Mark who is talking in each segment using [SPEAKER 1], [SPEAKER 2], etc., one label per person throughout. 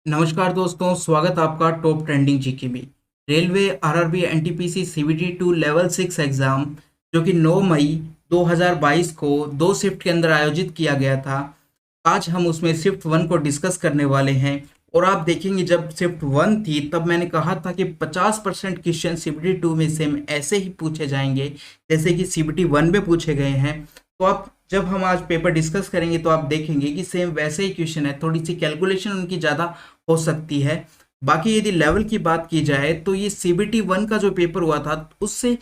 [SPEAKER 1] नमस्कार दोस्तों, स्वागत आपका टॉप ट्रेंडिंग जीके में। Railway RRB NTPC CBT 2 level 6 exam जो कि 9 मई 2022 को दो शिफ्ट के अंदर आयोजित किया गया था। आज हम उसमें शिफ्ट 1 को डिस्कस करने वाले हैं। और आप देखेंगे जब शिफ्ट 1 थी तब मैंने कहा था कि 50% क्वेश्चन सीबीटी 2 में सेम ऐसे ही पूछे जाएंगे जैसे कि सीबीटी 1 में पूछे गए हैं। तो आप जब हम आज पेपर डिस्कस करेंगे तो आप देखेंगे कि सेम वैसे ही क्वेश्चन है, थोड़ी सी कैलकुलेशन उनकी ज़्यादा हो सकती है। बाकी यदि लेवल की बात की जाए तो ये सीबीटी 1 का जो पेपर हुआ था उससे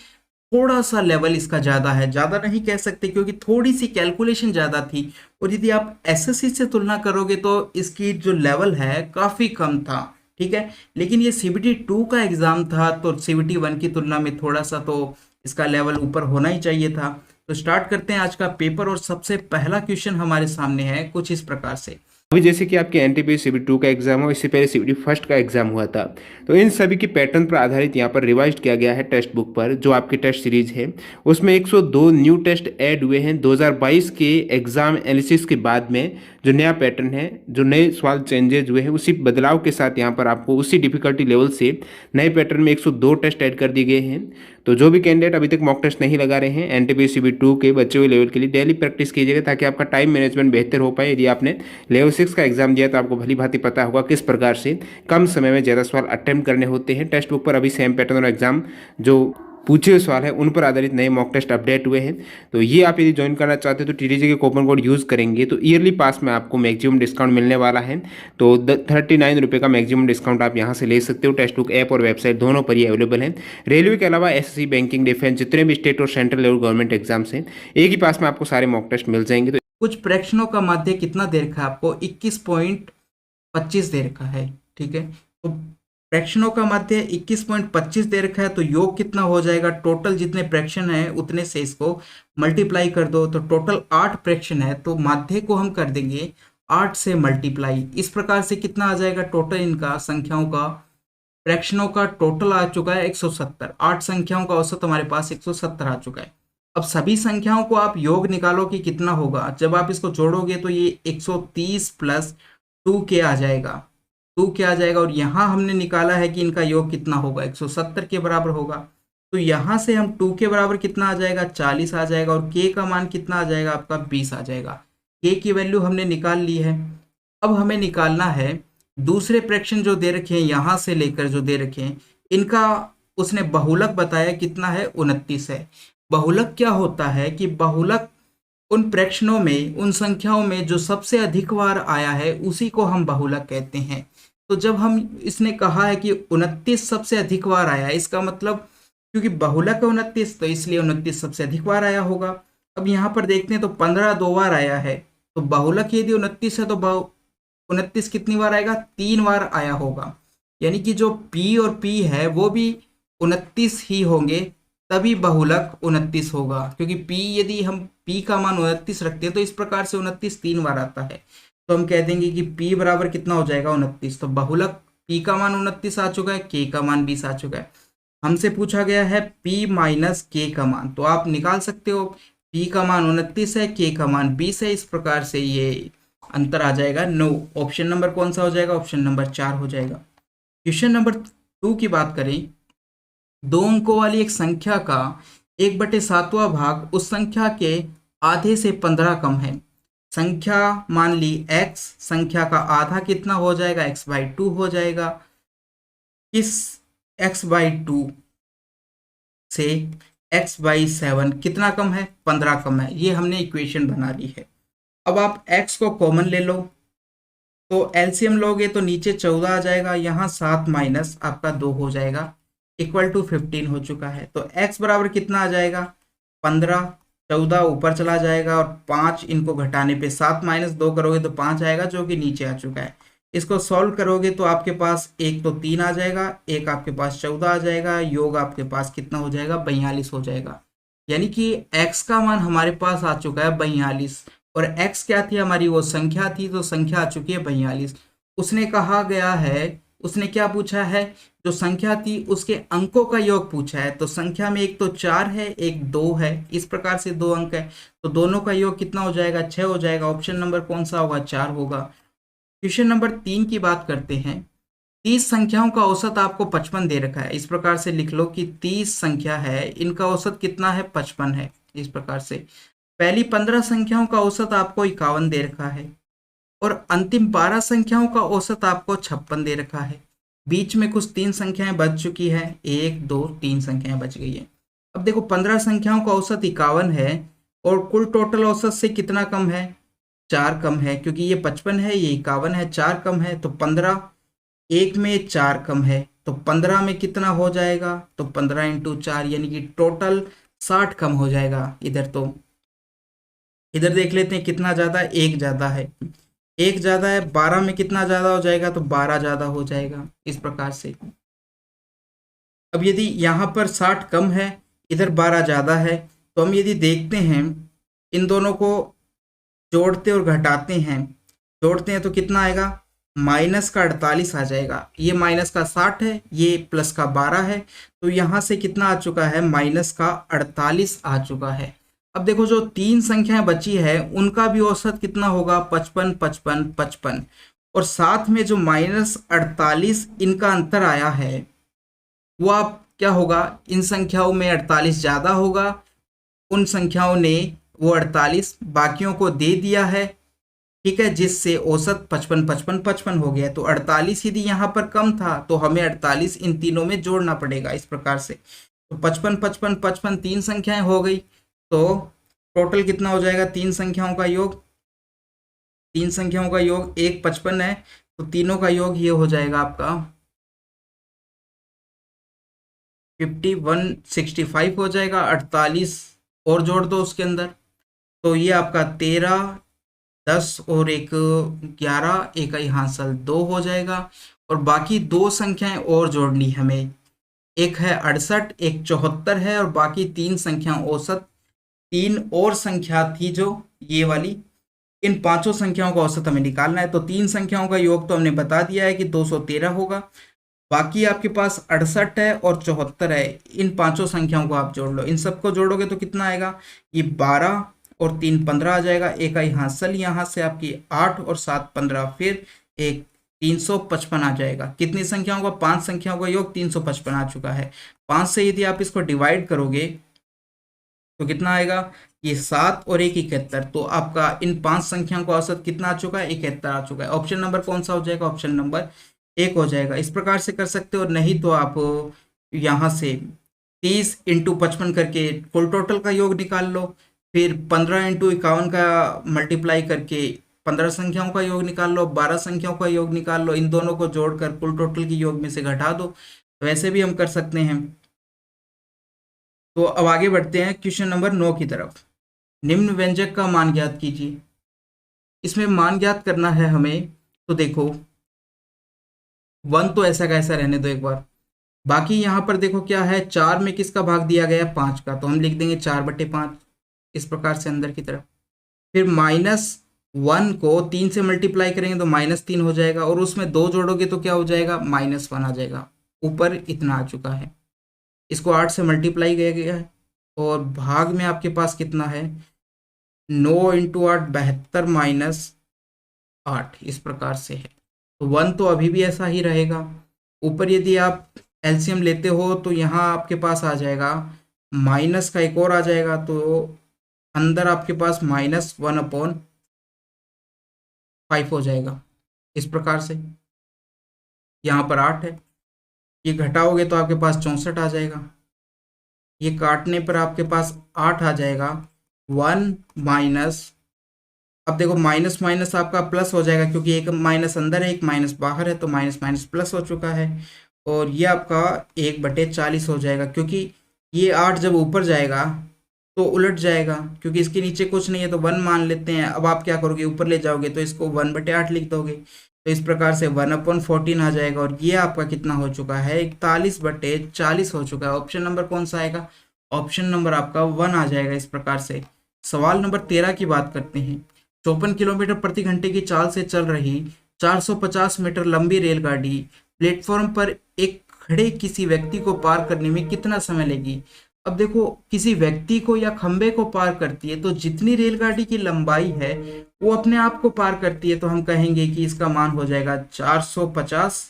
[SPEAKER 1] थोड़ा सा लेवल इसका ज़्यादा है, ज़्यादा नहीं कह सकते क्योंकि थोड़ी सी कैलकुलेशन ज़्यादा थी। और यदि आप एसएससी से तुलना करोगे तो इसकी जो लेवल है काफ़ी कम था। ठीक है, लेकिन ये सीबीटी 2 का एग्ज़ाम था तो सीबीटी 1 की तुलना में थोड़ा सा तो इसका लेवल ऊपर होना ही चाहिए था। तो स्टार्ट करते हैं आज का पेपर और सबसे पहला क्वेश्चन हमारे सामने है कुछ इस प्रकार से।
[SPEAKER 2] अभी जैसे कि आपके एनटीपीसी सीबीटी 2 का एग्जाम हुआ, इससे पहले सीबीटी फर्स्ट का एग्जाम हुआ था। तो इन सभी के पैटर्न पर आधारित यहाँ पर रिवाइज किया गया है टेक्स्ट बुक पर। जो आपकी टेस्ट सीरीज है उसमें 102 न्यू टेस्ट ऐड हुए हैं 2022 के एग्जाम एनालिसिस के बाद में। जो नया पैटर्न है, जो नए सवाल चेंजेज हुए हैं, उसी बदलाव के साथ यहाँ पर आपको उसी डिफिकल्टी लेवल से नए पैटर्न में 102 टेस्ट ऐड कर दिए गए हैं। तो जो भी कैंडिडेट अभी तक मॉक टेस्ट नहीं लगा रहे हैं एनटीपीसी सीबीटी 2 के बचे हुए लेवल के लिए डेली प्रैक्टिस कीजिएगा ताकि आपका टाइम मैनेजमेंट बेहतर हो पाए। यदि आपने लेवल 6 का एग्जाम दिया तो आपको भली भांति पता होगा किस प्रकार से कम समय में ज़्यादा सवाल अटेम्प्ट करने होते हैं। टेक्स्ट बुक पर अभी सेम पैटर्न और एग्जाम जो पूछे हुए सवाल है उन पर आधारित नए मॉक टेस्ट अपडेट हुए हैं। तो ये आप यदि ज्वाइन करना चाहते हैं तो टीटीजे के कूपन कोड यूज़ करेंगे तो ईयरली पास में आपको मैक्सिमम डिस्काउंट मिलने वाला है। तो 39 रुपये का मैक्सिमम डिस्काउंट आप यहाँ से ले सकते हो। टेक्स्ट बुक ऐप और वेबसाइट दोनों पर ही अवेलेबल है। रेलवे के अलावा एसएससी, बैंकिंग, डिफेंस, जितने भी स्टेट और सेंट्रल लेवल गवर्नमेंट एग्जाम्स हैं, एक ही पास में आपको सारे मॉक टेस्ट मिल जाएंगे। तो
[SPEAKER 1] कुछ प्रश्नों का माध्य कितना दे रखा है आपको? 21.25 दे रखा है। ठीक है, तो फ्रैक्शनों का माध्य 21.25 दे रखा है तो योग कितना हो जाएगा? टोटल जितने फ्रैक्शन है उतने से इसको मल्टीप्लाई कर दो तो टोटल 8 फ्रैक्शन है तो माध्य को हम कर देंगे 8 से मल्टीप्लाई। इस प्रकार से कितना आ जाएगा टोटल इनका संख्याओं का? फ्रैक्शनों का टोटल आ चुका है 170। 8 संख्याओं का औसत हमारे पास 170 आ चुका है। अब सभी संख्याओं को आप योग निकालो कि कितना होगा। जब आप इसको जोड़ोगे तो ये 130 प्लस 2 के आ जाएगा। 2 के आ जाएगा और यहाँ हमने निकाला है कि इनका योग कितना होगा, 170 के बराबर होगा। तो यहाँ से हम 2 के बराबर कितना आ जाएगा, 40 आ जाएगा। और के का मान कितना आ जाएगा आपका, 20 आ जाएगा। के की वैल्यू हमने निकाल ली है। अब हमें निकालना है दूसरे फ्रैक्शन जो दे रखे हैं, यहाँ से लेकर जो दे रखे हैं इनका उसने बहुलक बताया कितना है, 29 है। बहुलक क्या होता है कि बहुलक उन फ्रैक्शनों में, उन संख्याओं में जो सबसे अधिक बार आया है उसी को हम बहुलक कहते हैं। तो जब हम इसने कहा है कि 29 सबसे अधिक बार आया है, इसका मतलब क्योंकि बहुलक है 29 तो इसलिए 29 सबसे अधिक बार आया होगा। अब यहाँ पर देखते हैं तो 15 दो बार आया है। तो बहुलक यदि 29 है तो 29 कितनी बार आएगा, 3 बार आया होगा। यानी कि जो P और P है वो भी 29 ही होंगे, तभी बहुलक 29 होगा। क्योंकि P यदि हम P का मान 29 रखते हैं तो इस प्रकार से 29 3 बार आता है। तो हम कह देंगे कि P बराबर कितना हो जाएगा, 29। तो बहुलक P का मान 29 आ चुका है, K का मान 20 आ चुका है। हमसे पूछा गया है P माइनस K का मान, तो आप निकाल सकते हो। P का मान 29 है, K का मान 20 है। इस प्रकार से ये अंतर आ जाएगा 9। ऑप्शन नंबर कौन सा हो जाएगा, ऑप्शन नंबर 4 हो जाएगा। क्वेश्चन नंबर 2 की बात करें, दो अंकों वाली एक संख्या का 1/7वां भाग उस संख्या के आधे से 15 कम है। संख्या मान ली x, संख्या का आधा कितना हो जाएगा, x/2 हो जाएगा। इस x/2 से x/7 कितना कम है, 15 कम है। ये हमने इक्वेशन बना ली है। अब आप x को कॉमन ले लो तो एलसीएम लोगे तो नीचे 14 आ जाएगा, यहाँ 7 माइनस आपका 2 हो जाएगा, इक्वल टू 15 हो चुका है। तो x बराबर कितना आ जाएगा, 15। 14 ऊपर चला जाएगा और 5 इनको घटाने पे 7 माइनस 2 करोगे तो 5 आएगा जो कि नीचे आ चुका है। इसको सॉल्व करोगे तो आपके पास एक तो 3 आ जाएगा, एक आपके पास 14 आ जाएगा, योग आपके पास कितना हो जाएगा, 42 हो जाएगा। यानी कि x का मान हमारे पास आ चुका है 42। और x क्या थी हमारी, वो संख्या थी, तो संख्या आ चुकी है 42। उसने कहा गया है, उसने क्या पूछा है, जो संख्या थी उसके अंकों का योग पूछा है। तो संख्या में एक तो 4 है, एक 2 है, इस प्रकार से 2 अंक है। तो दोनों का योग कितना हो जाएगा, 6 हो जाएगा। ऑप्शन नंबर कौन सा होगा, 4 होगा। क्वेश्चन नंबर 3 की बात करते हैं। 30 संख्याओं का औसत आपको 55 दे रखा है। इस प्रकार से लिख लो कि 30 संख्या है, इनका औसत कितना है, 55 है। इस प्रकार से पहली 15 संख्याओं का औसत आपको 51 दे रखा है और अंतिम 12 संख्याओं का औसत आपको 56 दे रखा है। बीच में कुछ 3 संख्याएं बच चुकी है, 1 2 3 संख्याएं बच गई है। अब देखो 15 संख्याओं का औसत 51 है और कुल टोटल औसत से कितना कम है, 4 कम है, क्योंकि ये 55 है, ये 51 है, 4 कम है, तो 15, एक में 4 कम है, तो 15 में कितना हो जाएगा, तो 15 इंटू 4 यानी कि टोटल 60 कम हो जाएगा। इधर तो इधर देख लेते हैं कितना ज़्यादा, एक ज़्यादा है, एक ज़्यादा है, 12 में कितना ज़्यादा हो जाएगा, तो 12 ज़्यादा हो जाएगा। इस प्रकार से अब यदि यहाँ पर 60 कम है, इधर 12 ज़्यादा है, तो हम यदि देखते हैं इन दोनों को जोड़ते और घटाते हैं, जोड़ते हैं तो कितना आएगा, माइनस का 48 आ जाएगा। ये माइनस का 60 है, ये प्लस का 12 है, तो यहाँ से कितना आ चुका है, माइनस का 48 आ चुका है। अब देखो जो 3 संख्याएं बची है उनका भी औसत कितना होगा, 55 55 55, और साथ में जो माइनस 48 इनका अंतर आया है वो आप क्या होगा, इन संख्याओं में 48 ज़्यादा होगा, उन संख्याओं ने वो 48 बाकियों को दे दिया है, ठीक है, जिससे औसत 55 55 55 हो गया। तो 48 यदि यहाँ पर कम था तो हमें 48 इन तीनों में जोड़ना पड़ेगा। इस प्रकार से तो 55 55 55 3 संख्याएं हो गई, तो टोटल कितना हो जाएगा, 3 संख्याओं का योग, 3 संख्याओं का योग, एक 55 है, तो तीनों का योग ये हो जाएगा आपका 5165 हो जाएगा। 48 और जोड़ दो उसके अंदर, तो ये आपका 13 10 और एक 11, इकाई हासिल 2 हो जाएगा। और बाकी 2 संख्याएं और जोड़नी हमें, एक है 68, एक 74 है, और बाकी 3 संख्याओं औसत 3 और संख्या थी जो ये वाली, इन पांचों संख्याओं का औसत हमें निकालना है। तो 3 संख्याओं का योग तो हमने बता दिया है कि 213 होगा, बाकी आपके पास 68 है और 74 है, इन पांचों संख्याओं को आप जोड़ लो, इन सबको जोड़ोगे तो कितना आएगा, ये 12 और 3 15 आ जाएगा, एक आई हासिल यहाँ से आपकी 8 और 7 15, फिर एक 355 आ जाएगा। कितनी संख्याओं का, 5 संख्याओं का योग 355 आ चुका है। 5 से यदि आप इसको डिवाइड करोगे तो कितना आएगा, ये 7 और एक 71, तो आपका इन 5 संख्याओं का औसत कितना आ चुका है, 71 आ चुका है। ऑप्शन नंबर कौन सा हो जाएगा, ऑप्शन नंबर 1 हो जाएगा। इस प्रकार से कर सकते हो, नहीं तो आप यहाँ से 30 इंटू 55 करके कुल टोटल का योग निकाल लो, फिर 15 इंटू 51 का मल्टीप्लाई करके 15 संख्याओं का योग निकाल लो, 12 संख्याओं का योग निकाल लो, इन दोनों को जोड़कर कुल टोटल की योग में से घटा दो, तो वैसे भी हम कर सकते हैं। तो अब आगे बढ़ते हैं क्वेश्चन नंबर 9 की तरफ। निम्न व्यंजक का मान ज्ञात कीजिए। इसमें मान ज्ञात करना है हमें, तो देखो 1 तो ऐसा का ऐसा रहने दो एक बार, बाकी यहाँ पर देखो क्या है, 4 में किसका भाग दिया गया है, 5 का, तो हम लिख देंगे 4/5, इस प्रकार से अंदर की तरफ। फिर -1 को 3 से मल्टीप्लाई करेंगे तो -3 हो जाएगा, और उसमें 2 जोड़ोगे तो क्या हो जाएगा, -1 आ जाएगा। ऊपर इतना आ चुका है, इसको 8 से मल्टीप्लाई किया गया है, और भाग में आपके पास कितना है, 9 इंटू 8 72 -8, इस प्रकार से है। तो 1 तो अभी भी ऐसा ही रहेगा। ऊपर यदि आप एलसीएम लेते हो तो यहाँ आपके पास आ जाएगा, माइनस का एक और आ जाएगा, तो अंदर आपके पास -1/5 हो जाएगा। इस प्रकार से यहाँ पर 8 है, ये घटाओगे तो आपके पास 64 आ जाएगा, ये काटने पर आपके पास 8 आ जाएगा। 1 माइनस, अब देखो माइनस माइनस आपका प्लस हो जाएगा, क्योंकि एक माइनस अंदर है एक माइनस बाहर है, तो माइनस माइनस प्लस हो चुका है, और ये आपका 1/40 हो जाएगा, क्योंकि ये 8 जब ऊपर जाएगा तो उलट जाएगा, क्योंकि इसके नीचे कुछ नहीं है, तो 1 मान लेते हैं। अब आप क्या करोगे, ऊपर ले जाओगे तो इसको 1/8 लिख दोगे, तो इस प्रकार से 1/14 आ जाएगा, और ये आपका कितना हो चुका है, 41/40 हो चुका है। ऑप्शन नंबर कौन सा आएगा, ऑप्शन नंबर आपका 1 आ जाएगा। इस प्रकार से सवाल नंबर 13 की बात करते हैं। 54 किलोमीटर प्रति घंटे की चाल से चल रही 450 मीटर लंबी रेलगाड़ी प्लेटफॉर्म पर एक खड़े किसी व्यक्ति को पार करने में कितना समय लेगी। अब देखो किसी व्यक्ति को या खंबे को पार करती है, तो जितनी रेलगाड़ी की लंबाई है वो अपने आप को पार करती है, तो हम कहेंगे कि इसका मान हो जाएगा 450।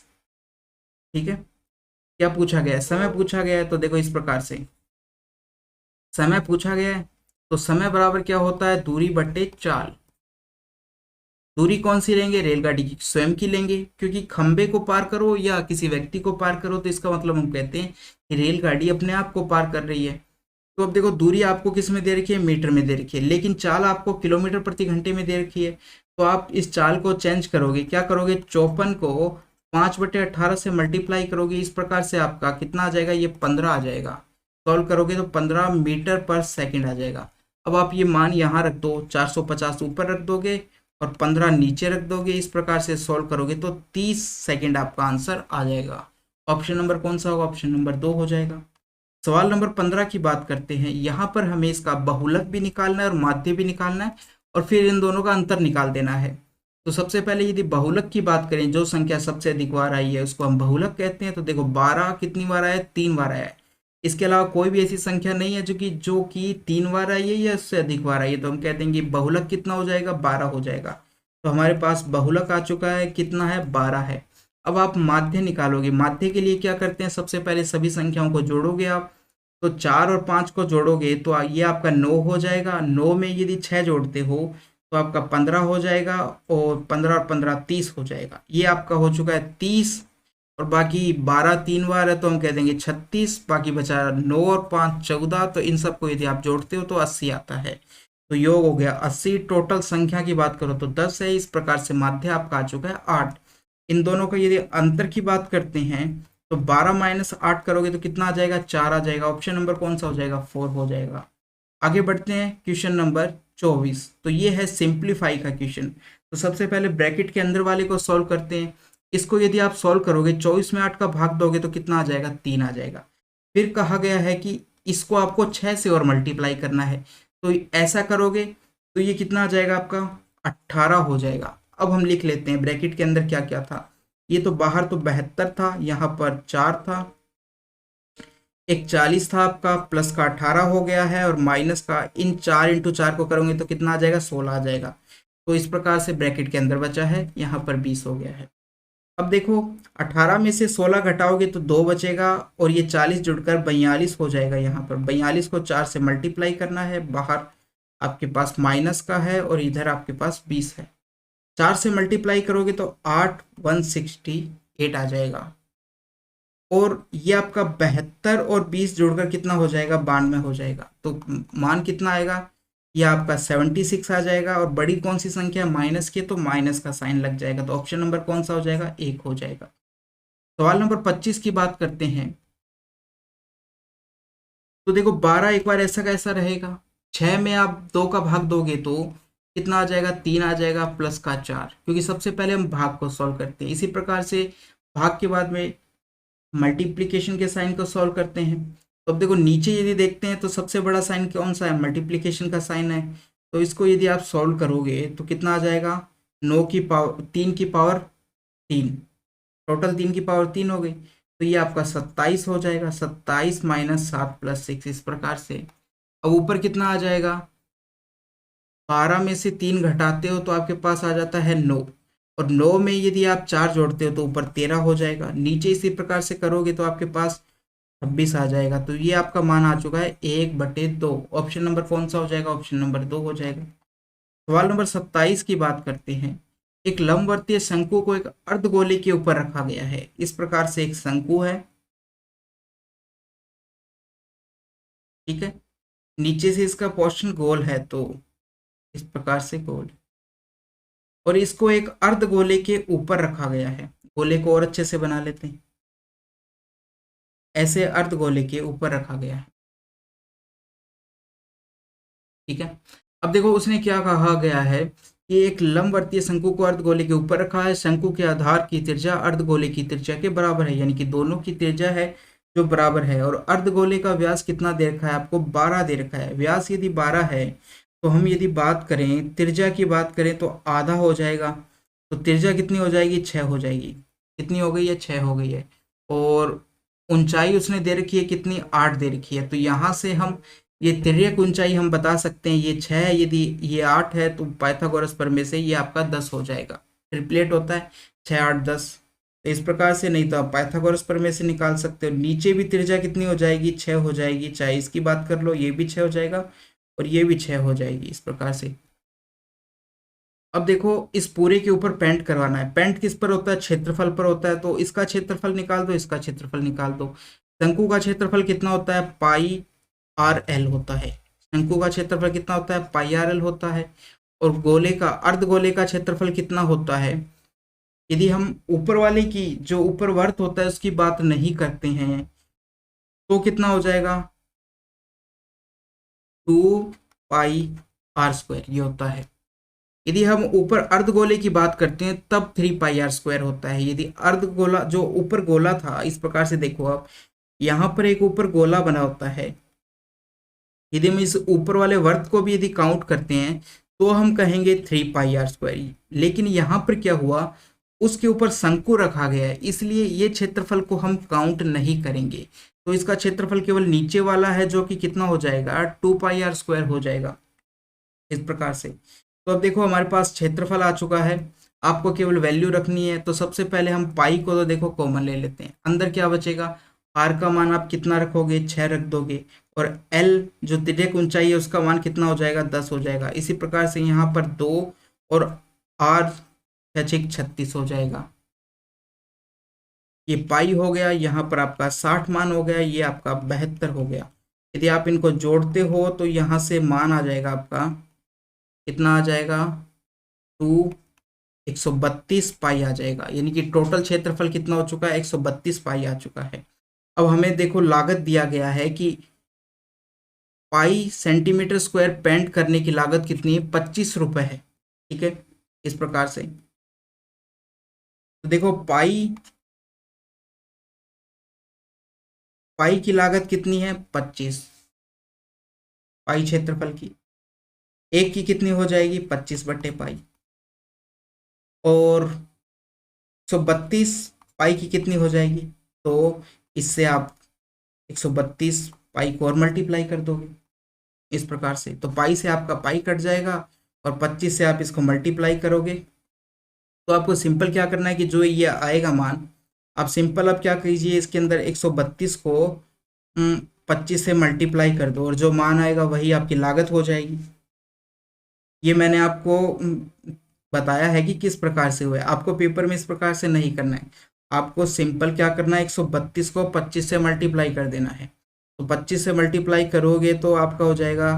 [SPEAKER 1] ठीक है। क्या पूछा गया है? समय पूछा गया है, तो देखो इस प्रकार से समय पूछा गया है, तो समय बराबर क्या होता है? दूरी बट्टे चाल। दूरी कौन सी लेंगे? रेलगाड़ी की स्वयं की लेंगे, क्योंकि खंबे को पार करो या किसी व्यक्ति को पार करो तो इसका मतलब हम कहते हैं कि रेलगाड़ी अपने आप को पार कर रही है। तो अब देखो दूरी आपको किस में दे रखी है? मीटर में दे रखी है, लेकिन चाल आपको किलोमीटर प्रति घंटे में दे रखी है। तो आप इस चाल को चेंज करोगे, क्या करोगे? 54 को 5/18 से मल्टीप्लाई करोगे, इस प्रकार से आपका कितना आ जाएगा? ये 15 आ जाएगा। सॉल्व करोगे तो 15 मीटर पर सेकंड आ जाएगा। अब आप ये मान यहाँ रख दो, 450 ऊपर रख दोगे और 15 नीचे रख दोगे, इस प्रकार से सॉल्व करोगे तो 30 सेकंड आपका आंसर आ जाएगा। ऑप्शन नंबर कौन सा होगा? ऑप्शन नंबर 2 हो जाएगा। सवाल नंबर 15 की बात करते हैं। यहाँ पर हमें इसका बहुलक भी निकालना है और माध्य भी निकालना है, और फिर इन दोनों का अंतर निकाल देना है। तो सबसे पहले यदि बहुलक की बात करें, जो संख्या सबसे अधिक बार आई है उसको हम बहुलक कहते हैं। तो देखो 12 कितनी बार आया है? 3 बार आया है। इसके अलावा कोई भी ऐसी संख्या नहीं है जो कि 3 बार आई है या उससे अधिक बार आई है, तो हम कहते हैं कि बहुलक कितना हो जाएगा? 12 हो जाएगा। तो हमारे पास बहुलक आ चुका है, कितना है? 12 है। अब आप माध्य निकालोगे। माध्य के लिए क्या करते हैं? सबसे पहले सभी संख्याओं को जोड़ोगे आप, तो 4 और 5 को जोड़ोगे तो ये आपका 9 हो जाएगा। 9 में यदि 6 जोड़ते हो तो आपका 15 हो जाएगा, और 15 और 15 30 हो जाएगा। ये आपका हो चुका है 30, और बाकी 12 3 बार है तो हम कह देंगे 36, बाकी बचा 9 और 5 14। तो इन सबको यदि आप जोड़ते हो तो 80 आता है। तो योग हो गया 80। टोटल संख्या की बात करो तो 10 है। इस प्रकार से माध्य आपका आ चुका है 8। इन दोनों का यदि अंतर की बात करते हैं तो 12 माइनस 8 करोगे तो कितना आ जाएगा? 4 आ जाएगा। ऑप्शन नंबर कौन सा हो जाएगा? 4 हो जाएगा। आगे बढ़ते हैं, क्वेश्चन नंबर 24। तो ये है सिंप्लीफाई का क्वेश्चन। तो सबसे पहले ब्रैकेट के अंदर वाले को सॉल्व करते हैं। इसको यदि आप सॉल्व करोगे, 24 में 8 का भाग दोगे तो कितना आ जाएगा? 3 आ जाएगा। फिर कहा गया है कि इसको आपको 6 से और मल्टीप्लाई करना है, तो ऐसा करोगे तो ये कितना आ जाएगा आपका? 18 हो जाएगा। अब हम लिख लेते हैं ब्रैकेट के अंदर क्या क्या था। ये तो बाहर तो 72 था, यहाँ पर 4 था, एक 40 था आपका, प्लस का 18 हो गया है, और माइनस का इन 4 इंटू 4 को करोगे तो कितना आ जाएगा? 16 आ जाएगा। तो इस प्रकार से ब्रैकेट के अंदर बचा है, यहाँ पर 20 हो गया है। अब देखो 18 में से 16 घटाओगे तो 2 बचेगा, और ये 40 जुड़कर 42 हो जाएगा। यहाँ पर 42 को 4 से मल्टीप्लाई करना है, बाहर आपके पास माइनस का है और इधर आपके पास 20 है। 4 से मल्टीप्लाई करोगे तो 8 168 आ जाएगा, और ये आपका 72 और 20 जोड़कर कितना हो जाएगा? 92 हो जाएगा। तो मान कितना आएगा? ये आपका 76 आ जाएगा। और बड़ी कौन सी संख्या? माइनस के, तो माइनस का साइन लग जाएगा। तो ऑप्शन नंबर कौन सा हो जाएगा? 1 हो जाएगा। सवाल नंबर 25 की बात करते हैं। तो देखो 12 एक बार ऐसा कैसा रहेगा? 6 में आप 2 का भाग दोगे तो कितना आ जाएगा? 3 आ जाएगा, प्लस का 4, क्योंकि सबसे पहले हम भाग को सॉल्व करते हैं। इसी प्रकार से भाग के बाद में मल्टीप्लिकेशन के साइन को सॉल्व करते हैं। तो अब देखो नीचे यदि देखते हैं तो सबसे बड़ा साइन कौन सा है? मल्टीप्लिकेशन का साइन है। तो इसको यदि आप सॉल्व करोगे तो कितना आ जाएगा? 9 की पावर 3 की पावर 3, टोटल 3 की पावर 3 हो गई, तो ये आपका 27 हो जाएगा। 27 माइनस 7 प्लस 6, इस प्रकार से। अब ऊपर कितना आ जाएगा? 12 में से 3 घटाते हो तो आपके पास आ जाता है 9, और 9 में यदि आप 4 जोड़ते हो तो ऊपर 13 हो जाएगा। नीचे इसी प्रकार से करोगे तो आपके पास 26 आ जाएगा। तो ये आपका मान आ चुका है 1/2। ऑप्शन नंबर कौन सा हो जाएगा? ऑप्शन नंबर 2 हो जाएगा। सवाल नंबर 27 की बात करते हैं। एक लंबवर्तीय शंकु को एक अर्धगोले के ऊपर रखा गया है। इस प्रकार से एक शंकु है, ठीक है, नीचे से इसका पोर्शन गोल है, तो इस प्रकार से गोल, और इसको एक अर्धगोले के ऊपर रखा गया है। गोले को और अच्छे से बना लेते हैं। ऐसे अर्धगोले के ऊपर रखा गया है, ठीक है। अब देखो उसने क्या कहा गया है कि एक लंबवर्तीय शंकु को अर्धगोले के ऊपर रखा है। शंकु के आधार की त्रिज्या अर्धगोले की त्रिज्या के बराबर है, यानी कि दोनों की त्रिज्या है जो बराबर है। और अर्धगोले का व्यास कितना दे रखा है आपको? 12 दे रखा है। व्यास यदि 12 है तो हम यदि बात करें त्रिज्या की बात करें तो आधा हो जाएगा। तो त्रिज्या कितनी हो जाएगी? 6 हो जाएगी। कितनी हो गई है? 6 हो गई है। और ऊंचाई उसने दे रखी है कितनी, 8 दे रखी है। तो यहाँ से हम ये तिर्यक ऊंचाई हम बता सकते हैं ये 6 है, यदि ये 8 है तो पाइथागोरस प्रमेय से ये आपका 10 हो जाएगा। ट्रिपलेट होता है 6 8 10। तो इस प्रकार से, नहीं तो आप पाइथागोरस प्रमेय से निकाल सकते हो। नीचे भी त्रिज्या कितनी हो जाएगी, 6 हो जाएगी, चाहे इसकी बात कर लो, ये भी 6 हो जाएगा और ये भी 6 हो जाएगी इस प्रकार से। अब देखो इस पूरे के ऊपर पेंट करवाना है। पेंट किस पर होता है, क्षेत्रफल पर होता है। तो इसका क्षेत्रफल निकाल दो, इसका क्षेत्रफल निकाल दो। शंकु का क्षेत्रफल कितना होता है, पाई आर एल होता है। शंकु का क्षेत्रफल कितना होता है, पाई आर एल होता है। और गोले का, अर्धगोले का क्षेत्रफल कितना होता है, यदि हम ऊपर वाले की, जो ऊपर वर्त होता है उसकी बात नहीं करते हैं, तो कितना हो जाएगा, 2 पाई r² ये होता है। यदि हम ऊपर अर्धगोले की बात करते हैं तब 3 पाई r² होता है। यदि अर्धगोला, जो ऊपर गोला था, इस प्रकार से देखो आप, यहाँ पर एक ऊपर गोला बना होता है। यदि हम इस ऊपर वाले वर्त को भी यदि काउंट करते हैं तो हम कहेंगे 3 पाई r²। लेकिन यहाँ पर क्या हुआ, उसके ऊपर शंकु रखा गया है, इसलिए ये क्षेत्रफल को हम काउंट नहीं करेंगे। तो इसका क्षेत्रफल केवल नीचे वाला है, जो कि कितना हो जाएगा, 2 पाई r² हो जाएगा इस प्रकार से। तो अब देखो हमारे पास क्षेत्रफल आ चुका है, आपको केवल वैल्यू रखनी है। तो सबसे पहले हम पाई को तो देखो कॉमन ले लेते हैं, अंदर क्या बचेगा, आर का मान आप कितना रखोगे, 6 रख दोगे। और एल जो तिर्यक ऊंचाई है उसका मान कितना हो जाएगा, 10 हो जाएगा। इसी प्रकार से यहाँ पर 2 और आर 6 36 हो जाएगा। ये पाई हो गया, यहाँ पर आपका 60 मान हो गया, ये आपका 72 हो गया। यदि आप इनको जोड़ते हो तो यहाँ से मान आ जाएगा आपका, कितना आ जाएगा, 132 पाई आ जाएगा। यानी कि टोटल क्षेत्रफल कितना हो चुका है, 132 पाई आ चुका है। अब हमें देखो लागत दिया गया है कि पाई सेंटीमीटर स्क्वायर पेंट करने की लागत कितनी है, 25 रुपए है। ठीक है, इस प्रकार से। तो देखो पाई पाई की लागत कितनी है, 25। पाई क्षेत्रफल की एक की कितनी हो जाएगी, 25/पाई। और 132 पाई की कितनी हो जाएगी, तो इससे आप 132 पाई को और मल्टीप्लाई कर दोगे इस प्रकार से। तो पाई से आपका पाई कट जाएगा और 25 से आप इसको मल्टीप्लाई करोगे। तो आपको सिंपल क्या करना है कि जो ये आएगा मान, आप सिंपल अब क्या कीजिए, इसके अंदर 132 को 25 से मल्टीप्लाई कर दो और जो मान आएगा वही आपकी लागत हो जाएगी। ये मैंने आपको बताया है कि किस प्रकार से हुआ है। आपको पेपर में इस प्रकार से नहीं करना है, आपको सिंपल क्या करना है, 132 को 25 से मल्टीप्लाई कर देना है। तो 25 से मल्टीप्लाई करोगे तो आपका हो जाएगा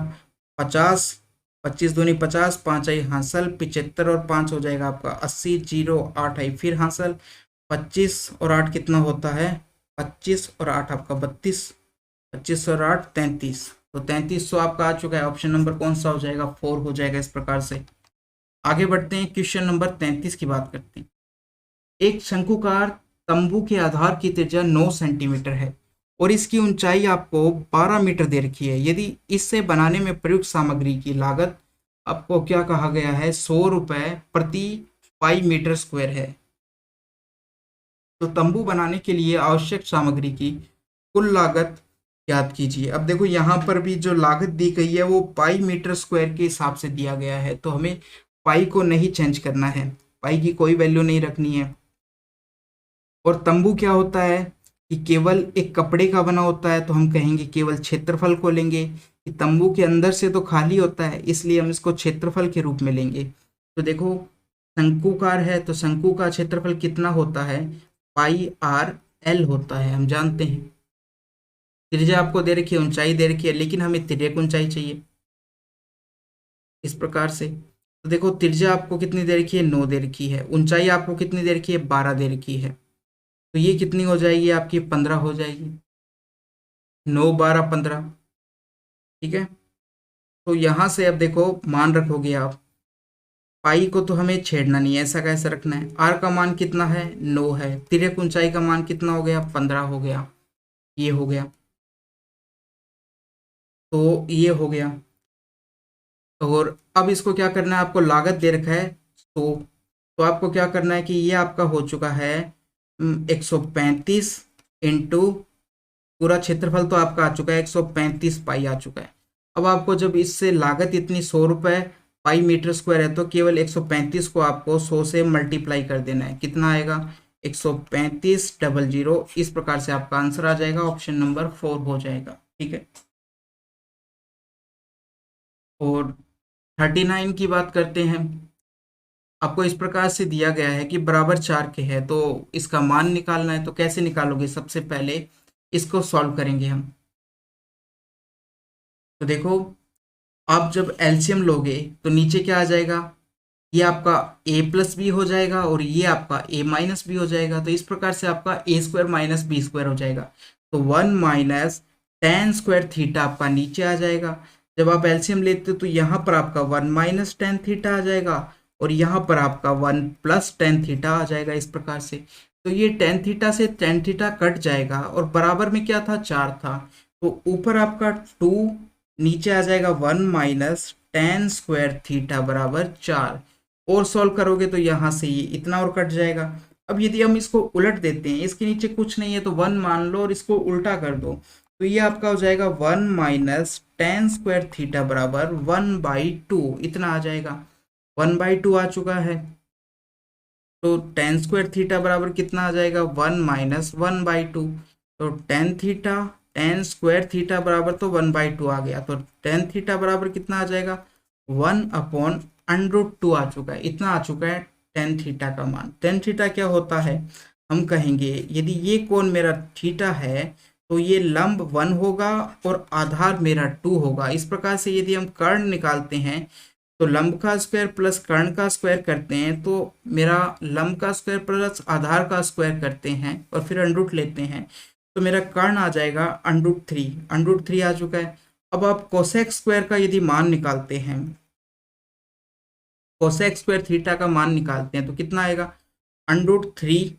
[SPEAKER 1] 50, 25 दूनी 50, 5 आई हासिल 75 और 5 हो जाएगा आपका 80, 0 8 आई फिर हासिल 25 और 8 कितना होता है, 25 और 8 आपका 32, 25 और 8 33। तो 3300 आपका आ चुका है। ऑप्शन नंबर कौन सा हो जाएगा, 4 हो जाएगा इस प्रकार से। आगे बढ़ते हैं, क्वेश्चन नंबर 33 की बात करते हैं। एक शंकुकार तंबू के आधार की त्रिज्या 9 सेंटीमीटर है और इसकी ऊंचाई आपको 12 मीटर दे रखी है। यदि इससे बनाने में प्रयुक्त सामग्री की लागत आपको क्या कहा गया है, 100 रुपए प्रति पाई मीटर स्क्वायर है। तो तंबू बनाने के लिए आवश्यक सामग्री की कुल लागत याद कीजिए। अब देखो यहाँ पर भी जो लागत दी गई है वो पाई मीटर स्क्वायर के हिसाब से दिया गया है, तो हमें पाई को नहीं चेंज करना है, पाई की कोई वैल्यू नहीं रखनी है। और तंबू क्या होता है कि केवल एक कपड़े का बना होता है, तो हम कहेंगे केवल क्षेत्रफल को लेंगे कि तंबू के अंदर से तो खाली होता है, इसलिए हम इसको क्षेत्रफल के रूप में लेंगे। तो देखो शंकुकार है तो शंकु का क्षेत्रफल कितना होता है, पाई आर एल होता है, हम जानते हैं। त्रिज्या आपको दे रखी है, ऊंचाई दे रखी है, लेकिन हमें तिर्यक ऊंचाई चाहिए इस प्रकार से। तो देखो त्रिज्या आपको कितनी दे रखी है, 9 दे रखी है। ऊंचाई आपको कितनी दे रखी है, 12 दे रखी है। तो ये कितनी हो जाएगी आपकी, 15 हो जाएगी। 9 12 15, ठीक है। तो यहाँ से अब देखो मान रखोगे आप, पाई को तो हमें छेड़ना नहीं है, ऐसा कैसे रखना है। आर का मान कितना है, 9 है। तिर्यक ऊंचाई का मान कितना हो गया, 15 हो गया। ये हो गया, तो ये हो गया। और अब इसको क्या करना है, आपको लागत दे रखा है तो आपको क्या करना है कि ये आपका हो चुका है 135 इंटू पूरा क्षेत्रफल तो आपका आ चुका है 135 पाई आ चुका है। अब आपको जब इससे लागत इतनी 100 रुपये पाई मीटर स्क्वायर है तो केवल 135 को आपको 100 से मल्टीप्लाई कर देना है। कितना आएगा? 135,000। इस प्रकार से आपका आंसर आ जाएगा, ऑप्शन नंबर 4 हो जाएगा। ठीक है। और 39 की बात करते हैं। आपको इस प्रकार से दिया गया है कि बराबर 4 के है तो इसका मान निकालना है। तो कैसे निकालोगे? सबसे पहले इसको सॉल्व करेंगे हम। तो देखो, आप जब एलसीएम लोगे तो नीचे क्या आ जाएगा? ये आपका ए प्लस बी हो जाएगा और ये आपका ए माइनस बी हो जाएगा। तो इस प्रकार से आपका ए स्क्वायर माइनस बी स्क्वायर हो जाएगा। तो 1 माइनस टेन स्क्वायर थीटा आपका नीचे आ जाएगा। जब आप एलसीएम लेते हो तो यहाँ पर आपका 1 माइनस टेन थीटा आ जाएगा और यहाँ पर आपका 1 प्लस टेन थीटा आ जाएगा। इस प्रकार से तो ये टेन थीटा से टेन थीटा कट जाएगा और बराबर में क्या था? 4 था। तो ऊपर आपका 2, नीचे आ जाएगा 1 माइनस टेन स्क्वायर थीटा बराबर 4। और सॉल्व करोगे तो यहाँ से ये इतना और कट जाएगा। अब यदि हम इसको उलट देते हैं, इसके नीचे कुछ नहीं है तो 1 मान लो और इसको उल्टा कर दो, तो ये आपका हो जाएगा 1 माइनस टेन स्क्वायर थीटा बराबर 1/2। इतना आ जाएगा, 1/2 आ चुका है। तो टेन स्क्वायर थीटा बराबर कितना आ जाएगा? 1 माइनस 1/2। तो टेन स्क्वायर थीटा बराबर तो 1/2 आ गया। तो टेन थीटा बराबर कितना आ जाएगा? 1/√2 आ चुका है। इतना आ चुका है टेन थीटा का मान। टेन थीटा क्या होता है? हम कहेंगे यदि ये कोण मेरा थीटा है तो ये लंब 1 होगा और आधार मेरा 2 होगा। इस प्रकार से यदि हम कर्ण निकालते हैं तो लंब का स्क्वायर प्लस कर्ण का स्क्वायर करते हैं तो मेरा लंब का स्क्वायर प्लस आधार का स्क्वायर करते हैं और फिर अंडरूट लेते हैं तो मेरा कर्ण आ जाएगा √3। √3 आ चुका है। अब आप कोसेक स्क्वायर का यदि मान निकालते हैं, कोसेक स्क्वायर थीटा का मान निकालते हैं तो कितना आएगा? √3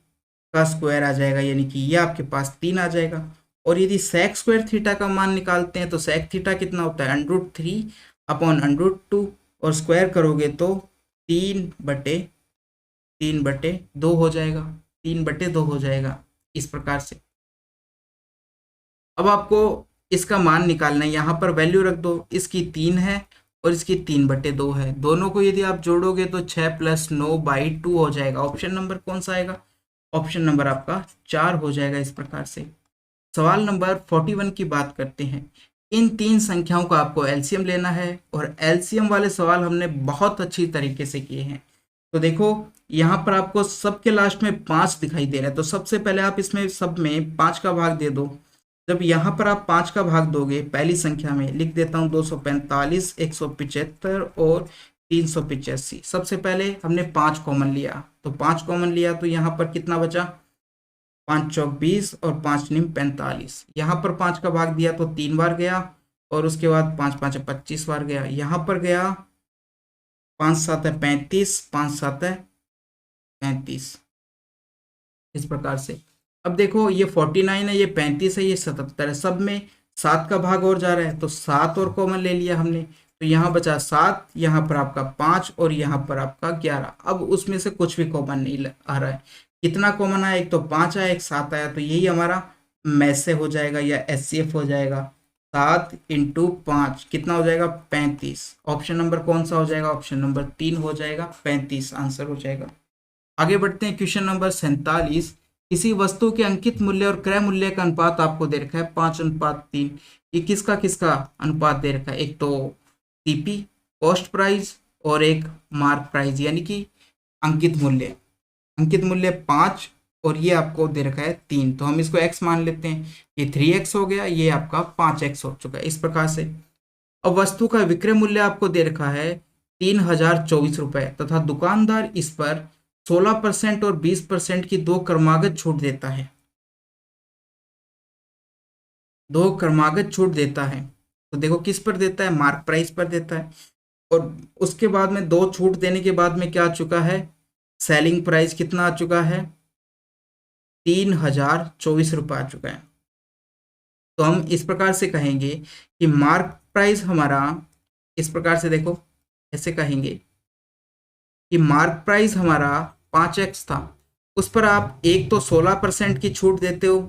[SPEAKER 1] का स्क्वायर आ जाएगा, यानी कि ये आपके पास 3 आ जाएगा। और यदि सेक स्क्वायर थीटा का मान निकालते हैं तो सेक थीटा कितना होता है? √3/√2 और स्क्वायर करोगे तो 3/2 हो जाएगा। 3/2 हो जाएगा इस प्रकार से। अब आपको इसका मान निकालना है, यहाँ पर वैल्यू रख दो। इसकी 3 है और इसकी 3/2 है। दोनों को यदि आप जोड़ोगे तो 6 + 9/2 हो जाएगा। ऑप्शन नंबर कौन सा आएगा? ऑप्शन नंबर आपका 4 हो जाएगा इस प्रकार से। सवाल नंबर 41 की बात करते हैं। इन तीन संख्याओं का आपको एलसीएम लेना है और एलसीएम वाले सवाल हमने बहुत अच्छी तरीके से किए हैं। तो देखो, यहाँ पर आपको सबके लास्ट में 5 दिखाई दे रहा है तो सबसे पहले आप इसमें सब में 5 का भाग दे दो। जब यहाँ पर आप 5 का भाग दोगे, पहली संख्या में लिख देता हूँ 245, 175 और 385। सबसे पहले हमने 5 कॉमन लिया, तो 5 कॉमन लिया तो यहाँ पर कितना बचा? 5 चौक 20 और 5 निम 45। यहाँ पर 5 का भाग दिया तो 3 बार गया और उसके बाद 5 5 25 बार गया। यहाँ पर गया 5 7 35, 5 7 35। इस प्रकार से अब देखो, ये 49 है, ये 35 है, ये 77 है। सब में 7 का भाग और जा रहा है तो 7 और कॉमन ले लिया हमने। तो यहाँ बचा 7, यहाँ पर आपका 5 और यहाँ पर आपका 11। अब उसमें से कुछ भी कॉमन नहीं आ रहा है। कितना कॉमन आया? एक तो 5 आया, एक 7 आया। तो यही हमारा मैथ से हो जाएगा या एचसीएफ हो जाएगा। 7 × 5 कितना हो जाएगा? 35। ऑप्शन नंबर कौन सा हो जाएगा? ऑप्शन नंबर 3 हो जाएगा, 35 आंसर हो जाएगा। आगे बढ़ते हैं। Question number 47। किसी वस्तु के अंकित मूल्य और क्रय मूल्य का अनुपात आपको दे रखा है 5:3। ये किसका किसका अनुपात दे रखा है? एक तो सीपी कॉस्ट प्राइस और एक मार्क प्राइस, यानी कि अंकित मूल्य। अंकित मूल्य 5 और ये आपको दे रखा है 3, तो हम इसको x मान लेते हैं। ये 3x हो गया, ये आपका 5x हो चुका है इस प्रकार से। अब वस्तु का विक्रय मूल्य आपको दे रखा है 3024 रुपए तथा दुकानदार इस पर 16% और 20% की 2 क्रमागत छूट देता है। 2 क्रमागत छूट देता है तो देखो किस पर देता है? मार्क प्राइस पर देता है। और उसके बाद में 2 छूट देने के बाद में क्या आ चुका है? सेलिंग प्राइस कितना आ चुका है? 3024 रुपये आ चुका है। तो हम इस प्रकार से कहेंगे कि मार्क प्राइस हमारा, इस प्रकार से देखो ऐसे कहेंगे कि मार्क प्राइस हमारा 5x था, उस पर आप एक तो 16% की छूट देते हो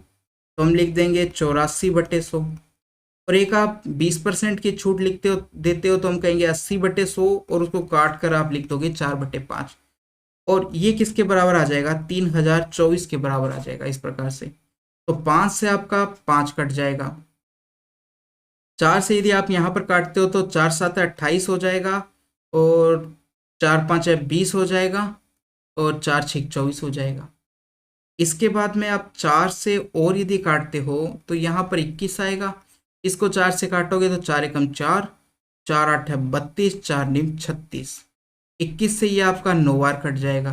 [SPEAKER 1] तो हम लिख देंगे 84/100। और एक आप 20% की छूट लिखते हो देते हो तो हम कहेंगे 80/100 और उसको काट कर आप लिख दोगे 4/5। और ये किसके बराबर आ जाएगा, 3024 के बराबर आ जाएगा इस प्रकार से। तो 5 से आपका 5 कट जाएगा, 4 से यदि आप यहाँ पर काटते हो तो 4 7 28 हो जाएगा, और 4 5 20 हो जाएगा, और 4 6 24 हो जाएगा। इसके बाद में आप 4 से और यदि काटते हो तो यहाँ पर 21 आएगा। इसको 4 से काटोगे तो 4 एकम 4, 4 8 है 32, 4 निम 36। 21 से ये आपका 9 बार कट जाएगा।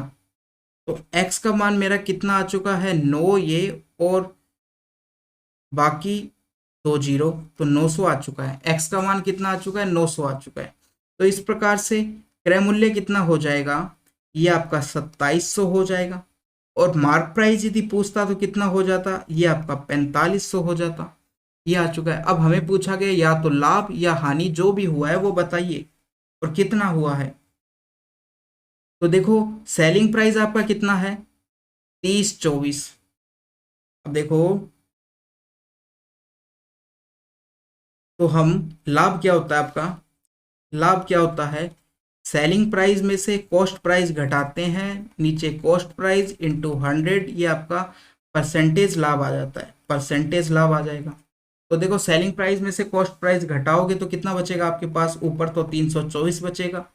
[SPEAKER 1] तो x का मान मेरा कितना आ चुका है, 9 ये, और बाकी 2 जीरो, तो 900 आ चुका है। x का मान कितना आ चुका है, 900 आ चुका है। तो इस प्रकार से क्रय मूल्य कितना हो जाएगा, ये आपका 2700 हो जाएगा। और मार्क प्राइस यदि पूछता तो कितना हो जाता, ये आपका 4500 हो जाता। ये आ चुका है। अब हमें पूछा गया या तो लाभ या हानि जो भी हुआ है वो बताइए, और कितना हुआ है। तो देखो सेलिंग प्राइस आपका कितना है, 3024। अब देखो, तो हम लाभ क्या होता है आपका, लाभ क्या होता है, सेलिंग प्राइस में से कॉस्ट प्राइस घटाते हैं, नीचे कॉस्ट प्राइस इंटू 100, ये आपका परसेंटेज लाभ आ जाता है, परसेंटेज लाभ आ जाएगा। तो देखो सेलिंग प्राइस में से कॉस्ट प्राइस घटाओगे तो कितना बचेगा आपके पास, ऊपर तो 324 बचेगा,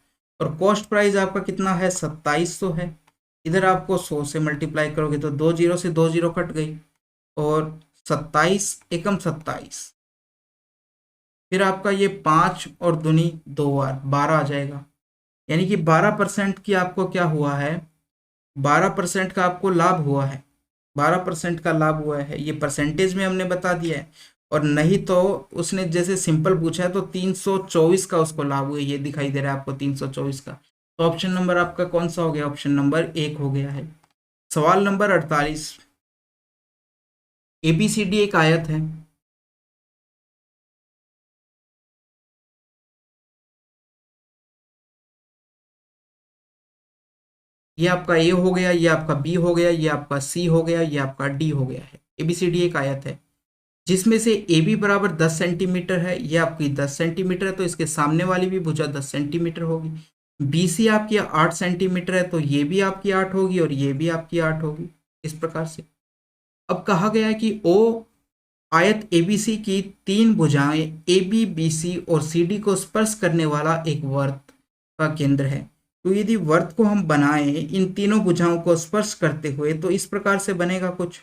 [SPEAKER 1] और कॉस्ट प्राइस आपका कितना है, 2700 है। इधर आपको 100 से मल्टीप्लाई करोगे तो 2 जीरो से 2 जीरो कट गई, और 27 एकम 27। फिर आपका ये 5 और दूनी 2 बार 12 आ जाएगा। यानी कि 12% की आपको क्या हुआ है, 12% का आपको लाभ हुआ है, 12% का लाभ हुआ है। ये परसेंटेज में हमने बता दिया है। और नहीं तो उसने जैसे सिंपल पूछा है तो 324 का उसको लाभ हुआ है, ये दिखाई दे रहा है आपको 324 का। तो ऑप्शन नंबर आपका कौन सा हो गया, ऑप्शन नंबर 1 हो गया है। सवाल नंबर 48, ABCD एक आयत है। ये आपका ए हो गया, ये आपका बी हो गया, ये आपका सी हो गया, ये आपका डी हो गया है। ABCD एक आयत है जिसमें से ए बी बराबर 10 सेंटीमीटर है, ये आपकी 10 सेंटीमीटर है, तो इसके सामने वाली भी भुजा 10 सेंटीमीटर होगी। बी सी आपकी 8 सेंटीमीटर है, तो ये भी आपकी 8 होगी, और ये भी आपकी 8 होगी, इस प्रकार से। अब कहा गया है कि ओ आयत एबीसी की 3 भुजाएं ए बी बी सी और सी डी को स्पर्श करने वाला एक वर्त का केंद्र है। तो यदि वर्त को हम बनाएं इन तीनों भुजाओं को स्पर्श करते हुए तो इस प्रकार से बनेगा कुछ,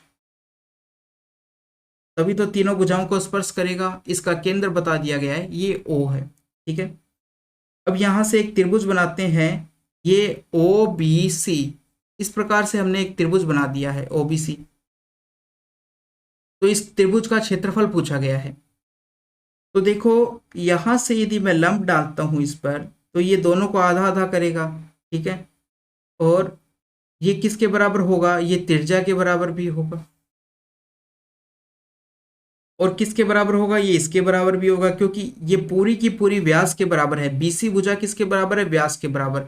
[SPEAKER 1] तभी तो तीनों भुजाओं को स्पर्श करेगा। इसका केंद्र बता दिया गया है, ये ओ है, ठीक है। अब यहां से एक त्रिभुज बनाते हैं, ये ओ बी सी, इस प्रकार से हमने एक त्रिभुज बना दिया है ओ बी सी। तो इस त्रिभुज का क्षेत्रफल पूछा गया है। तो देखो यहां से यदि मैं लंब डालता हूं इस पर, तो ये दोनों को आधा आधा करेगा, ठीक है। और ये किसके बराबर होगा, ये त्रिज्या के बराबर भी होगा, और किसके बराबर होगा, ये इसके बराबर भी होगा, क्योंकि ये पूरी की पूरी व्यास के बराबर है। बीसी भुजा किसके बराबर है, व्यास के बराबर।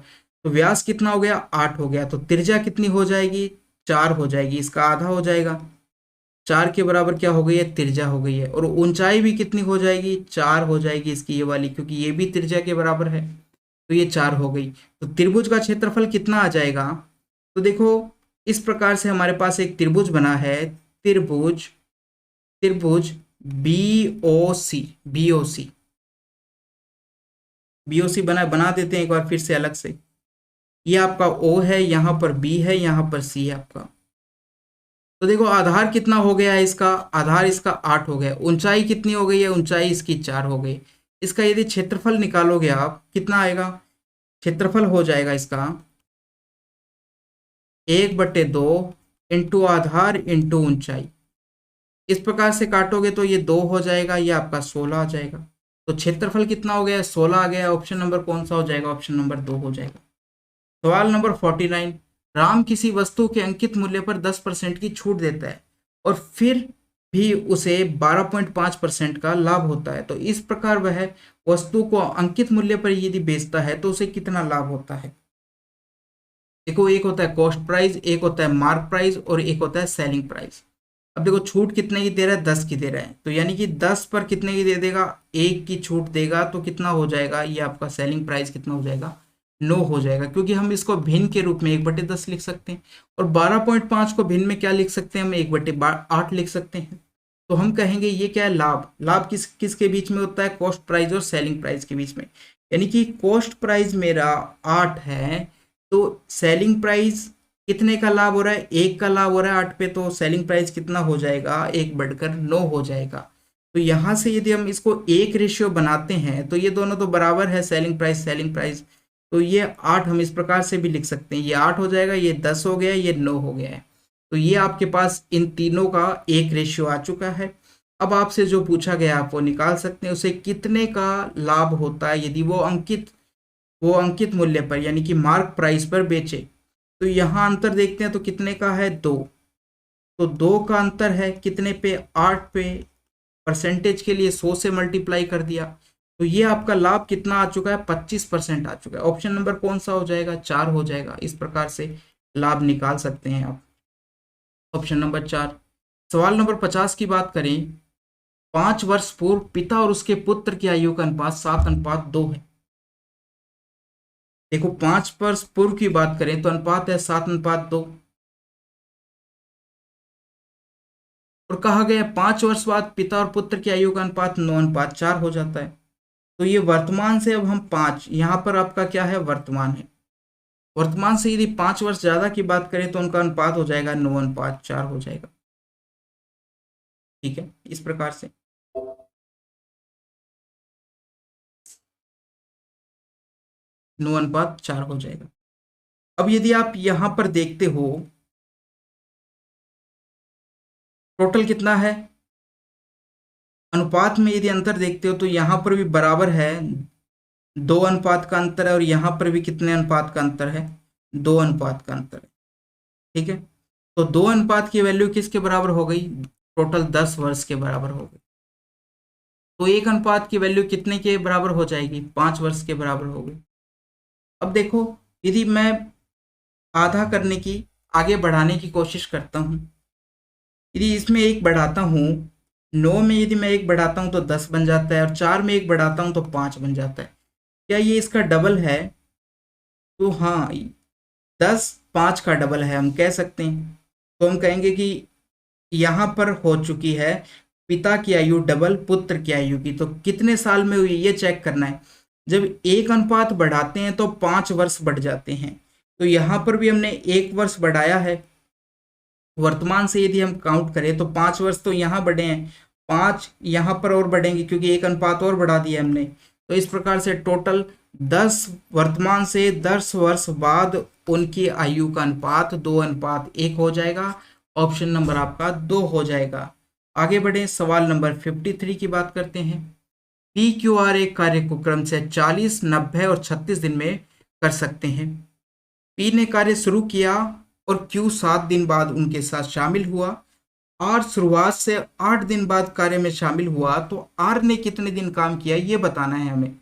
[SPEAKER 1] तो व्यास कितना हो गया, 8 हो गया, तो त्रिज्या कितनी हो जाएगी, 4 हो जाएगी, इसका आधा हो जाएगा। 4 के बराबर क्या हो गई है, त्रिज्या हो गई है। और ऊंचाई भी कितनी हो जाएगी, 4 हो जाएगी इसकी ये वाली, क्योंकि ये भी त्रिज्या के बराबर है, तो ये 4 हो गई। तो त्रिभुज का क्षेत्रफल कितना आ जाएगा, तो देखो इस प्रकार से हमारे पास एक त्रिभुज बना है, त्रिभुज त्रिभुज बी ओ सी बना देते हैं एक बार फिर से अलग से। ये आपका ओ है, यहाँ पर बी है, यहाँ पर सी है आपका। तो देखो आधार कितना हो गया है इसका, आधार इसका 8 हो गया। ऊंचाई कितनी हो गई है, ऊंचाई इसकी 4 हो गई। इसका यदि क्षेत्रफल निकालोगे आप कितना आएगा, क्षेत्रफल हो जाएगा इसका 1/2 इंटू आधार इंटू ऊंचाई। इस प्रकार से काटोगे तो ये 2 हो जाएगा, ये आपका 16 आ जाएगा। तो क्षेत्रफल कितना हो गया, 16 आ गया। ऑप्शन नंबर कौन सा हो जाएगा, ऑप्शन नंबर 2 हो जाएगा। सवाल नंबर 49, राम किसी वस्तु के अंकित मूल्य पर 10% की छूट देता है और फिर भी उसे 12.5% का लाभ होता है। तो इस प्रकार वह वस्तु को अंकित मूल्य पर यदि बेचता है तो उसे कितना लाभ होता है। देखो एक होता है कॉस्ट प्राइस, एक होता है मार्क प्राइस, और एक होता है सेलिंग प्राइस। अब देखो छूट कितने की दे रहा है, 10 की दे रहा है, तो यानी कि 10 पर कितने की दे देगा, 1 की छूट देगा, तो कितना हो जाएगा, ये आपका सेलिंग प्राइस कितना हो जाएगा, 9 हो जाएगा, क्योंकि हम इसको भिन्न के रूप में 1/10 लिख सकते हैं, और 12.5 को भिन्न में क्या लिख सकते हैं, हम 1/8 लिख सकते हैं। तो हम कहेंगे ये क्या है, लाभ। लाभ किसके बीच में होता है, कॉस्ट प्राइस और सेलिंग प्राइस के बीच में। यानी कि कॉस्ट प्राइस मेरा 8 है, तो सेलिंग प्राइस कितने का लाभ हो रहा है, 1 का लाभ हो रहा है 8 पे, तो सेलिंग प्राइस कितना हो जाएगा, 1/9 हो जाएगा। तो यहाँ से यदि हम इसको एक रेशियो बनाते हैं तो ये दोनों तो बराबर है, सेलिंग प्राइस। तो ये 8 हम इस प्रकार से भी लिख सकते हैं, ये 8 हो जाएगा, ये 10 हो गया, ये 9 हो गया है। तो ये आपके पास इन तीनों का एक रेशियो आ चुका है। अब आपसे जो पूछा गया आप वो निकाल सकते हैं, उसे कितने का लाभ होता है यदि वो अंकित मूल्य पर यानी कि मार्क प्राइस पर बेचे। तो यहाँ अंतर देखते हैं, तो कितने का है, 2। तो 2 का अंतर है कितने पे, 8 पे। परसेंटेज के लिए 100 से मल्टीप्लाई कर दिया, तो ये आपका लाभ कितना आ चुका है, 25% आ चुका है। ऑप्शन नंबर कौन सा हो जाएगा, 4 हो जाएगा। इस प्रकार से लाभ निकाल सकते हैं आप, ऑप्शन नंबर 4। सवाल नंबर 50 की बात करें, 5 वर्ष पूर्व पिता और उसके पुत्र की आयु का अनुपात 7:2 है। देखो 5 वर्ष पूर्व की बात करें तो अनुपात है 7:2, और कहा गया 5 वर्ष बाद पिता और पुत्र की आयु का अनुपात 9:4 हो जाता है। तो ये वर्तमान से अब हम 5, यहाँ पर आपका क्या है, वर्तमान है। वर्तमान से यदि 5 वर्ष ज्यादा की बात करें तो उनका अनुपात हो जाएगा 9:4 हो जाएगा। ठीक है, इस प्रकार से 9:4 हो जाएगा। अब यदि आप यहां पर देखते हो टोटल कितना है, अनुपात में यदि अंतर देखते हो तो यहां पर भी बराबर है, 2 अनुपात का अंतर है, और यहां पर भी कितने अनुपात का अंतर है, 2 अनुपात का अंतर है। ठीक है, तो 2 अनुपात की वैल्यू किसके बराबर हो गई, टोटल 10 वर्ष के बराबर हो गई। तो 1 अनुपात की वैल्यू कितने के बराबर हो जाएगी, 5 वर्ष के बराबर हो गई। अब देखो यदि मैं आधा करने की, आगे बढ़ाने की कोशिश करता हूं, यदि इसमें 1 बढ़ाता हूं, 9 में यदि मैं 1 बढ़ाता हूं तो 10 बन जाता है, और 4 में 1 बढ़ाता हूं तो 5 बन जाता है। क्या ये इसका डबल है, तो हाँ, 10 5 का डबल है हम कह सकते हैं। तो हम कहेंगे कि यहाँ पर हो चुकी है पिता की आयु डबल पुत्र की आयु की। तो कितने साल में हुई ये चेक करना है। जब 1 अनुपात बढ़ाते हैं तो 5 वर्ष बढ़ जाते हैं, तो यहाँ पर भी हमने 1 वर्ष बढ़ाया है। वर्तमान से यदि हम काउंट करें तो 5 वर्ष तो यहाँ बढ़े हैं, 5 यहाँ पर और बढ़ेंगे क्योंकि 1 अनुपात और बढ़ा दिया हमने। तो इस प्रकार से टोटल 10 वर्तमान से 10 वर्ष बाद उनकी आयु का अनुपात 2:1 हो जाएगा। ऑप्शन नंबर आपका 2 हो जाएगा। आगे बढ़े, सवाल नंबर 53 की बात करते हैं। PQR एक कार्य को क्रम से 40, 90 और 36 दिन में कर सकते हैं। P ने कार्य शुरू किया और Q 7 दिन बाद उनके साथ शामिल हुआ। R शुरुआत से 8 दिन बाद कार्य में शामिल हुआ, तो R ने कितने दिन काम किया ये बताना है हमें।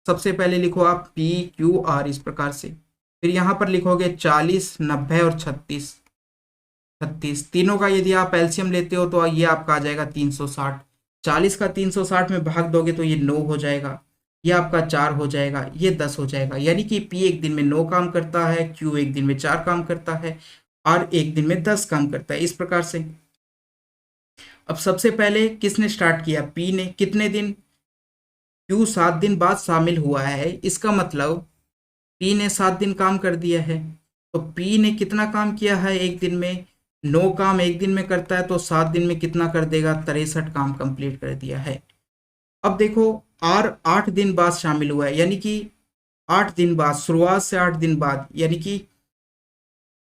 [SPEAKER 1] सबसे पहले लिखो आप PQR इस प्रकार से, फिर यहाँ पर लिखोगे 40, 90 और 36। तीनों का यदि आप एलसीएम लेते हो तो ये आपका आ जाएगा 360। 40 का 360 में भाग दोगे तो ये 9 हो जाएगा, ये आपका 4 हो जाएगा, ये 10 हो जाएगा। यानी कि P एक दिन में 9 काम करता है, Q एक दिन में 4 काम करता है, R एक दिन में 10 काम करता है। इस प्रकार से अब सबसे पहले किसने स्टार्ट किया, P ने। कितने दिन, Q 7 दिन बाद शामिल हुआ है, इसका मतलब P ने 7 दिन काम कर दिया है। तो P ने कितना काम किया है एक दिन में, 9 काम एक दिन में करता है, तो 7 दिन में कितना कर देगा, 63 काम कंप्लीट कर दिया है। अब देखो R 8 दिन बाद शामिल हुआ है, यानी कि 8 दिन बाद, शुरुआत से 8 दिन बाद, यानी कि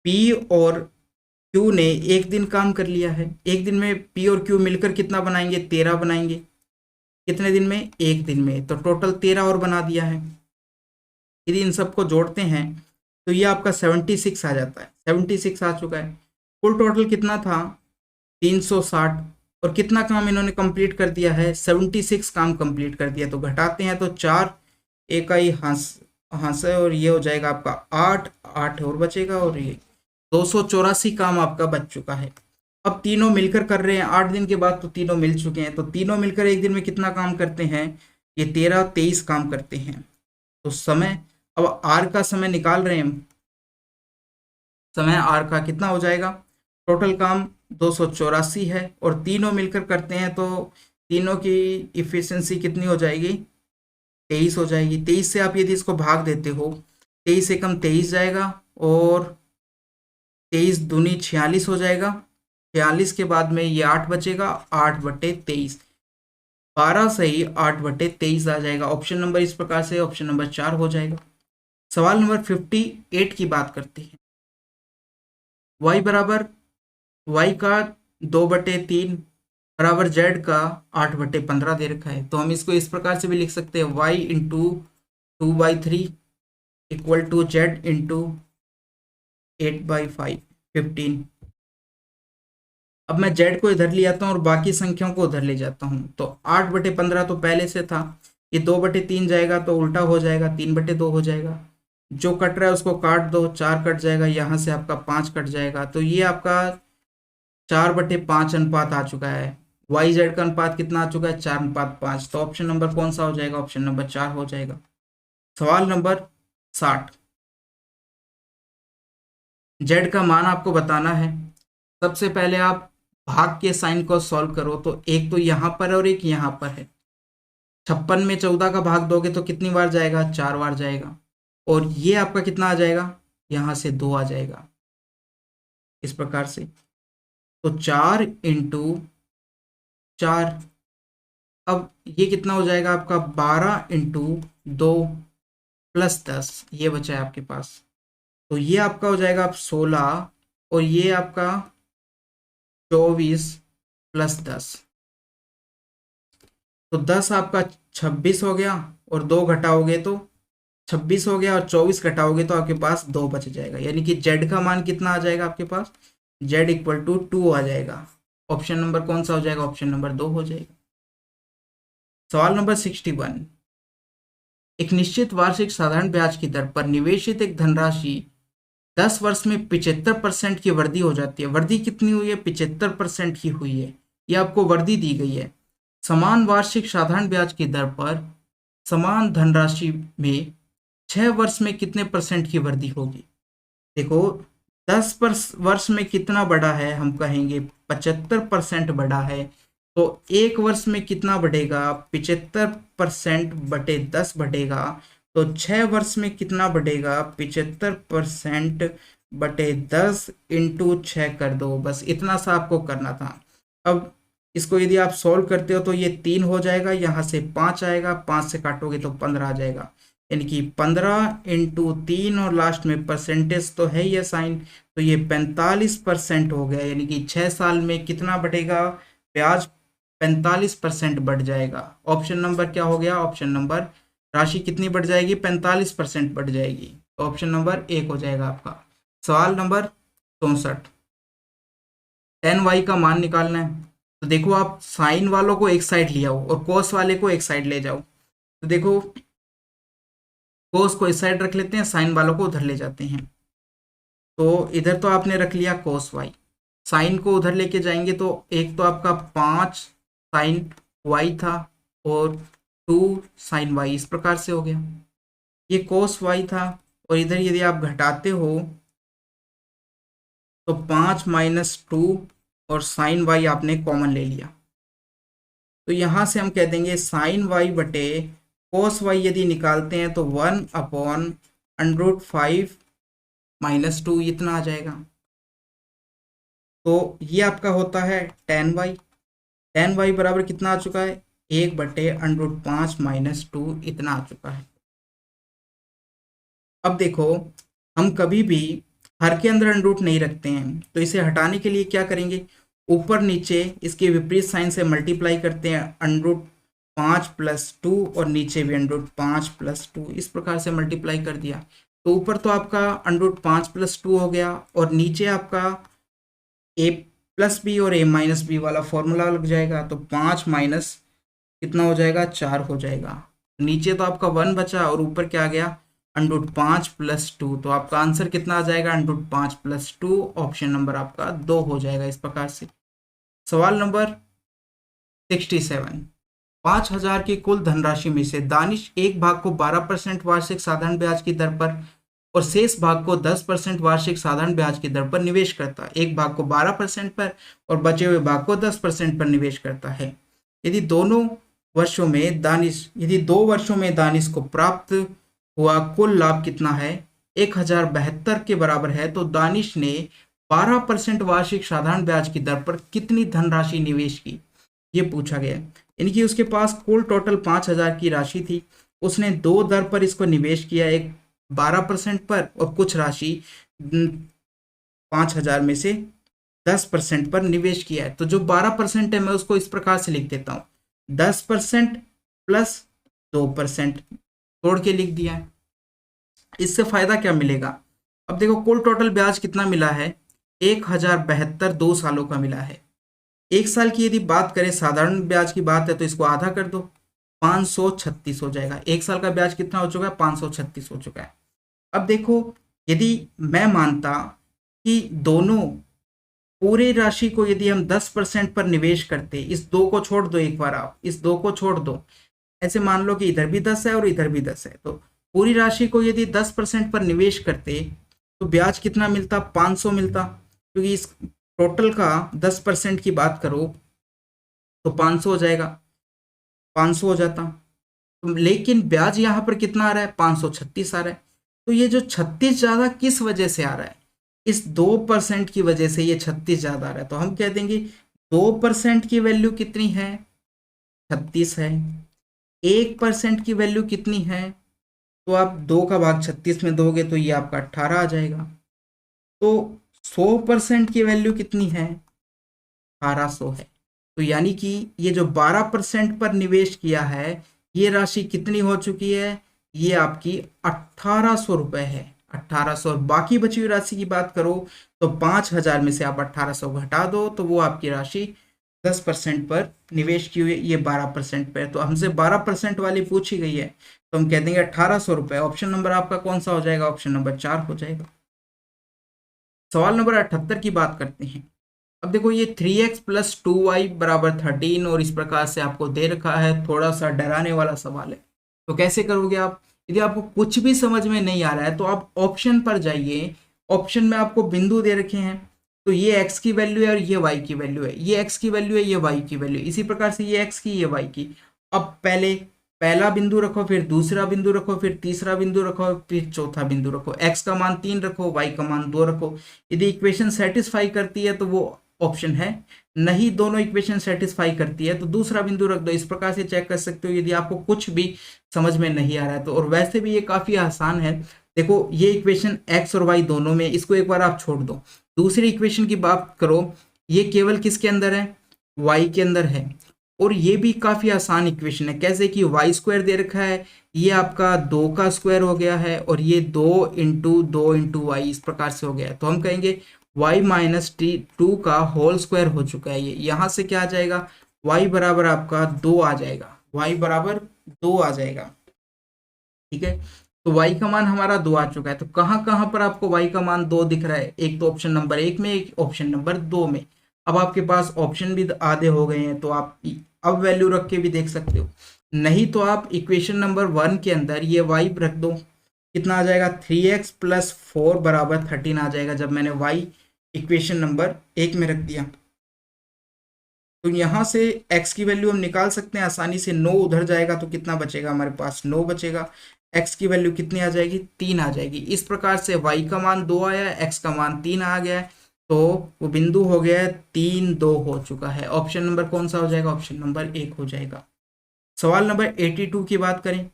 [SPEAKER 1] P और Q ने एक दिन काम कर लिया है। एक दिन में P और Q मिलकर कितना बनाएंगे, 13 बनाएंगे। कितने दिन में, एक दिन में, तो टोटल 13 और बना दिया है। यदि इन सबको जोड़ते हैं तो ये आपका 76 आ जाता है, 76 आ चुका है। कुल टोटल कितना था, 360, और कितना काम इन्होंने कंप्लीट कर दिया है, 76 काम कंप्लीट कर दिया। तो घटाते हैं तो 4 इकाई हंस और ये हो जाएगा आपका 8 और बचेगा, और ये 284 काम आपका बच चुका है। अब तीनों मिलकर कर रहे हैं 8 दिन के बाद, तो तीनों मिल चुके हैं, तो तीनों मिलकर एक दिन में कितना काम करते हैं, ये 13 23 काम करते हैं। तो समय, अब आर का समय निकाल रहे हैं हम, समय आर का कितना हो जाएगा, टोटल काम 284 है, और तीनों मिलकर करते हैं तो तीनों की इफिशिएंसी कितनी हो जाएगी, 23 हो जाएगी। 23 से आप यदि इसको भाग देते हो, 23 एकम 23 जाएगा, और 23 दूनी 46 हो जाएगा। 46 के बाद में ये 8 बचेगा, 8/23, 12 से ही 8/23 आ जाएगा। ऑप्शन नंबर इस प्रकार से ऑप्शन नंबर 4 हो जाएगा। सवाल नंबर 58 की बात करते हैं। y बराबर, y का 2/3 बराबर z का 8/15 दे रखा है, तो हम इसको इस प्रकार से भी लिख सकते हैं, y into 2/3 equal to z into 8/5 15। अब मैं z को इधर ले आता हूँ और बाकी संख्याओं को उधर ले जाता हूँ, तो 8/15 तो पहले से था, ये 2/3 जाएगा तो उल्टा हो जाएगा, 3/2 हो जाएगा। जो कट रहा है उसको काट दो, 4 कट जाएगा, यहाँ से आपका 5 कट जाएगा, तो ये आपका 4/5 अनुपात आ चुका है। वाई जेड का अनुपात कितना आ चुका है, 4:5, तो ऑप्शन नंबर कौन सा हो जाएगा, ऑप्शन नंबर 4 हो जाएगा। सवाल नंबर 60, जेड का मान आपको बताना है। सबसे पहले आप भाग के साइन को सॉल्व करो, तो एक तो यहाँ पर और एक यहाँ पर है। 56 में 14 का भाग दोगे तो कितनी बार जाएगा, 4 बार जाएगा, और ये आपका कितना आ जाएगा, यहाँ से 2 आ जाएगा, इस प्रकार से। तो 4 इंटू 4, अब ये कितना हो जाएगा आपका, 12 इंटू 2 प्लस 10, ये बचा है आपके पास, तो ये आपका हो जाएगा आप 16, और ये आपका 24 प्लस 10, तो 10 आपका 26 हो गया, और 2 घटाओगे तो 26 हो गया, और 24 घटाओगे तो आपके पास 2 बच जाएगा, यानी कि जेड का मान कितना आ जाएगा आपके पास, जेड इक्वल टू 2 आ जाएगा। ऑप्शन नंबर कौन सा हो जाएगा, ऑप्शन नंबर 2 हो जाएगा। सवाल नंबर 61, एक निश्चित वार्षिक साधारण ब्याज की दर पर निवेशित एक धनराशि 10 वर्ष में 75% की वृद्धि हो जाती है। वृद्धि कितनी हुई है, 75% की हुई है, ये आपको वृद्धि दी गई है। समान वार्षिक साधारण ब्याज की दर पर समान धनराशि में 6 वर्ष में कितने परसेंट की वृद्धि होगी। देखो 10 वर्ष में कितना बढ़ा है, हम कहेंगे 75% बढ़ा है, तो एक वर्ष में कितना बढ़ेगा, 75%/10 बढ़ेगा, तो 6 वर्ष में कितना बढ़ेगा, 75%/10 इंटू 6 कर दो, बस इतना सा आपको करना था। अब इसको यदि आप सॉल्व करते हो तो ये 3 हो जाएगा, यहाँ से 5 आएगा, 5 से काटोगे तो 15 आ जाएगा, यानी कि 15 इंटू 3, और लास्ट में परसेंटेज तो है ये साइन, तो ये 45% हो गया, यानी कि 6 साल में कितना बढ़ेगा, ब्याज 45% बढ़ जाएगा। ऑप्शन नंबर क्या हो गया, ऑप्शन नंबर, राशि कितनी बढ़ जाएगी, 45% बढ़ जाएगी, तो ऑप्शन नंबर 1 हो जाएगा आपका। सवाल नंबर 64, tan y का मान निकालना है। तो देखो आप साइन वालों को एक साइड ले आओ और कोस वाले को एक साइड ले जाओ, तो देखो कोस को इस साइड रख लेते हैं, साइन वालों को उधर ले जाते हैं, तो इधर तो आपने रख लिया कोस वाई, साइन को उधर लेके जाएंगे तो एक तो आपका 5 साइन वाई था, और 2 साइन वाई, इस प्रकार से हो गया। ये कोस वाई था, और इधर यदि आप घटाते हो तो 5 - 2 और साइन वाई आपने कॉमन ले लिया, तो यहाँ से हम कह देंगे साइन वाई बटे कोस वाई यदि निकालते हैं तो 1/√5 - 2 इतना आ जाएगा, तो ये आपका होता है tan y। tan y बराबर कितना आ चुका है, 1/√5 - 2 इतना आ चुका है। अब देखो हम कभी भी हर के अंदर अंडरूट नहीं रखते हैं, तो इसे हटाने के लिए क्या करेंगे, ऊपर नीचे इसके विपरीत साइन से मल्टीप्लाई करते हैं, √5 + 2, और नीचे भी √5 + 2, इस प्रकार से मल्टीप्लाई कर दिया, तो ऊपर तो आपका √5 + 2 हो गया, और नीचे आपका a+b और a-b वाला फॉर्मूला लग जाएगा, तो 5 माइनस कितना हो जाएगा, 4 हो जाएगा। नीचे तो आपका 1 बचा, और ऊपर क्या आ गया, √5 + 2, तो आपका आंसर कितना आ जाएगा? √5 + 2, ऑप्शन नंबर आपका 2 हो जाएगा इस प्रकार से। सवाल नंबर 67, 5,000 की कुल धनराशि में से दानिश एक भाग को 12% वार्षिक साधारण ब्याज की दर पर और शेष भाग को 10% वार्षिक साधारण ब्याज की दर पर निवेश करता है। एक भाग को 12% पर और बचे हुए भाग को 10% पर निवेश करता है। यदि 2 वर्षों में दानिश को प्राप्त हुआ कुल लाभ कितना है? 1,072 के बराबर है। तो दानिश ने 12% वार्षिक साधारण ब्याज की दर पर कितनी धनराशि निवेश की, ये पूछा गया। यानी कि उसके पास कुल टोटल 5,000 की राशि थी, उसने 2 दर पर इसको निवेश किया, एक 12% पर और कुछ राशि 5,000 में से 10% पर निवेश किया है। तो जो 12% है मैं उसको इस प्रकार से लिख देता हूँ, 10% + 2% तोड़ के लिख दिया है। इससे फायदा क्या मिलेगा? अब देखो कुल टोटल ब्याज कितना मिला है? 1,072 2 सालों का मिला है। 1 साल की यदि बात करें, साधारण ब्याज की बात है, तो इसको आधा कर दो, 536 हो जाएगा। 1 साल का ब्याज कितना हो चुका है? 536 हो चुका है। अब देखो, यदि मैं मानता कि दोनों पूरी राशि को यदि हम 10% पर निवेश करते, इस 2 को छोड़ दो, एक बार आप इस 2 को छोड़ दो, ऐसे मान लो कि इधर भी 10 है और इधर भी 10 है, तो पूरी राशि को यदि 10% पर निवेश करते तो ब्याज कितना मिलता? 500 मिलता, क्योंकि इस टोटल का 10% की बात करो तो 500 हो जाएगा, 500 हो जाता। तो लेकिन ब्याज यहाँ पर कितना आ रहा है? 536 आ रहा है। तो ये जो 36 ज़्यादा किस वजह से आ रहा है? इस 2% की वजह से ये 36 ज़्यादा आ रहा है। तो हम कह देंगे 2% की वैल्यू कितनी है? 36 है। 1% की वैल्यू कितनी है? तो आप 2 का भाग 36 में दोगे तो ये आपका 18 आ जाएगा। तो 100% की वैल्यू कितनी है? 1800 है। तो यानी कि ये जो 12% पर निवेश किया है, ये राशि कितनी हो चुकी है? ये आपकी 1800 रुपये है। 1800। और बाकी बची हुई राशि की बात करो तो 5,000 में से आप 1800 घटा दो तो वो आपकी राशि 10% पर निवेश की हुई, ये 12% पर है। तो हमसे 12% वाली पूछी गई है, तो हम कह देंगे 1800 रुपये। ऑप्शन नंबर आपका कौन सा हो जाएगा? ऑप्शन नंबर 4 हो जाएगा। सवाल नंबर 78 की बात करते हैं। अब देखो, ये 3x + 2y = 13 और इस प्रकार से आपको दे रखा है। थोड़ा सा डराने वाला सवाल है, तो कैसे करोगे आप? यदि आपको कुछ भी समझ में नहीं आ रहा है तो आप ऑप्शन पर जाइए। ऑप्शन में आपको बिंदु दे रखे हैं, तो ये x की वैल्यू है और ये y की वैल्यू है, ये x की वैल्यू है, ये y की वैल्यू, इसी प्रकार से ये x की, ये y की। अब पहला बिंदु रखो, फिर दूसरा बिंदु रखो, फिर तीसरा बिंदु रखो, फिर चौथा बिंदु रखो। x का मान 3 रखो, y का मान 2 रखो। यदि इक्वेशन सेटिस्फाई करती है तो वो ऑप्शन है, नहीं दोनों इक्वेशन सेटिस्फाई करती है तो दूसरा बिंदु रख दो। इस प्रकार से चेक कर सकते हो यदि आपको कुछ भी समझ में नहीं आ रहा है तो। और वैसे भी ये काफ़ी आसान है। देखो, ये इक्वेशन x और y दोनों में, इसको एक बार आप छोड़ दो। दूसरी इक्वेशन की बात करो, ये केवल किसके अंदर है? y के अंदर है। और ये भी काफ़ी आसान इक्वेशन है। कैसे कि y² दे रखा है, ये आपका 2 का स्क्वायर हो गया है और ये 2 × 2 × y इस प्रकार से हो गया है। तो हम कहेंगे y - 2 का होल स्क्वायर हो चुका है। ये यहाँ से क्या आ जाएगा? y बराबर आपका 2 आ जाएगा, y बराबर 2 आ जाएगा। ठीक है, तो y का मान हमारा 2 आ चुका है। तो कहाँ कहाँ पर आपको y का मान 2 दिख रहा है? एक तो ऑप्शन नंबर 1 में, एक ऑप्शन नंबर 2 में। अब आपके पास ऑप्शन भी आधे हो गए हैं, तो आप अब वैल्यू रख के भी देख सकते हो। नहीं तो आप इक्वेशन नंबर 1 के अंदर ये y रख दो, कितना आ जाएगा? 3x + 4 = 13 आ जाएगा, जब मैंने y इक्वेशन नंबर 1 में रख दिया। तो यहाँ से x की वैल्यू हम निकाल सकते हैं आसानी से। 9 उधर जाएगा तो कितना बचेगा? हमारे पास 9 बचेगा। x की वैल्यू कितनी आ जाएगी? 3 आ जाएगी। इस प्रकार से y का मान 2 आया, x का मान 3 आ गया है, तो वो बिंदु हो गया है 3, 2 हो चुका है। ऑप्शन नंबर कौन सा हो जाएगा? ऑप्शन नंबर 1 हो जाएगा। सवाल नंबर 82 की बात करें,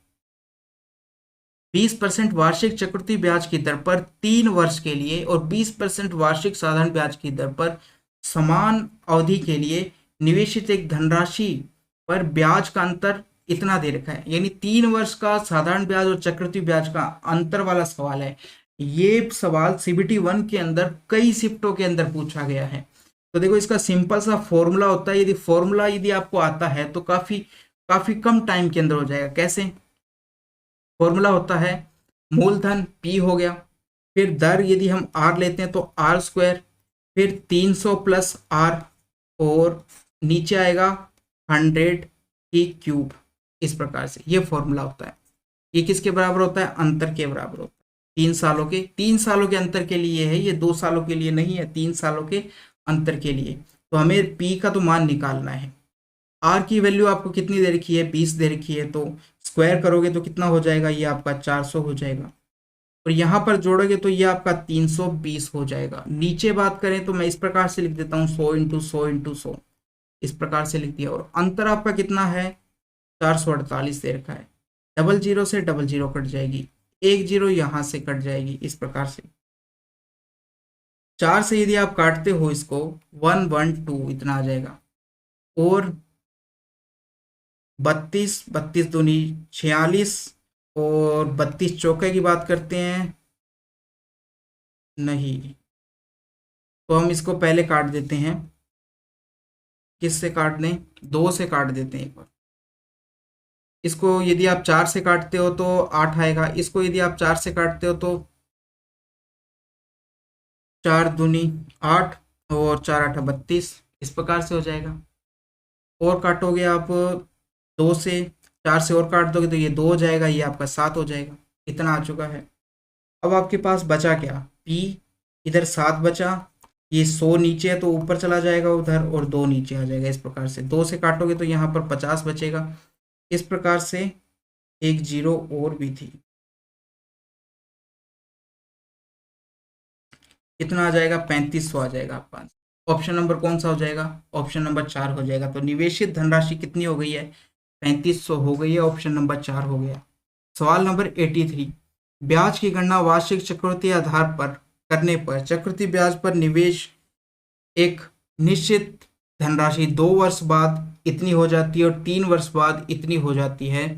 [SPEAKER 1] 20% वार्षिक चक्रवृद्धि ब्याज की दर पर 3 वर्ष के लिए और 20% वार्षिक साधारण ब्याज की दर पर समान अवधि के लिए निवेशित एक धनराशि पर ब्याज का अंतर इतना दे रखा है। यानी 3 वर्ष का साधारण ब्याज और चक्रवृद्धि ब्याज का अंतर वाला सवाल है। ये सवाल CBT 1 के अंदर कई शिफ्टों के अंदर पूछा गया है। तो देखो, इसका सिंपल सा फॉर्मूला होता है। यदि आपको आता है तो काफी कम टाइम के अंदर हो जाएगा। कैसे? फॉर्मूला होता है मूलधन पी हो गया, फिर दर यदि हम आर लेते हैं तो आर स्क्वायर, फिर 300 प्लस आर, और नीचे आएगा 100 की क्यूब। इस प्रकार से ये फॉर्मूला होता है। ये किसके बराबर होता है? अंतर के बराबर होता है। 3 सालों के अंतर के लिए है ये, 2 सालों के लिए नहीं है, 3 सालों के अंतर के लिए। तो हमें पी का तो मान निकालना है। आर की वैल्यू आपको कितनी दे रखी है? 20 दे रखी है, तो स्क्वायर करोगे तो कितना हो जाएगा? ये आपका 400 हो जाएगा, और यहाँ पर जोड़ोगे तो ये आपका 320 हो जाएगा। नीचे बात करें तो मैं इस प्रकार से लिख देता हूँ 100 इंटू 100 इंटू 100, इस प्रकार से लिख दिया। और अंतर आपका कितना है? 448 दे रखा है। डबल जीरो से डबल जीरो कट जाएगी, एक जीरो यहाँ से कट जाएगी, इस प्रकार से। 4 से यदि आप काटते हो इसको 112 इतना आ जाएगा, और 32, 32 दूनी 46, और 32 चौके की बात करते हैं, नहीं, तो हम इसको पहले काट देते हैं। किससे काट दें? 2 से काट देते हैं एक बार। इसको यदि आप 4 से काटते हो तो 8 आएगा, इसको यदि आप 4 से काटते हो तो 4 दूनी 8, और 4 8 32, इस प्रकार से हो जाएगा। और काटोगे आप 2 से, 4 से और काट दोगे तो ये 2 हो जाएगा, ये आपका 7 हो जाएगा। इतना आ चुका है। अब आपके पास बचा क्या? पी, इधर 7 बचा, ये 100 नीचे है तो ऊपर चला जाएगा उधर, और 2 नीचे आ जाएगा। इस प्रकार से 2 से काटोगे तो यहाँ पर 50 बचेगा। इस प्रकार से एक जीरो और भी थी, कितना आ जाएगा? 3500 आ जाएगा आपका आंसर। ऑप्शन नंबर कौन सा हो जाएगा? ऑप्शन नंबर 4 हो जाएगा। तो निवेशित धनराशि कितनी हो गई है? 3500 हो गई है, ऑप्शन नंबर 4 हो गया। सवाल नंबर 83, ब्याज की गणना वार्षिक चक्रवृद्धि आधार पर करने पर चक्रवृद्धि ब्याज पर निवेश एक निश्चित धनराशि 2 वर्ष बाद इतनी हो जाती है और 3 वर्ष बाद इतनी हो जाती है।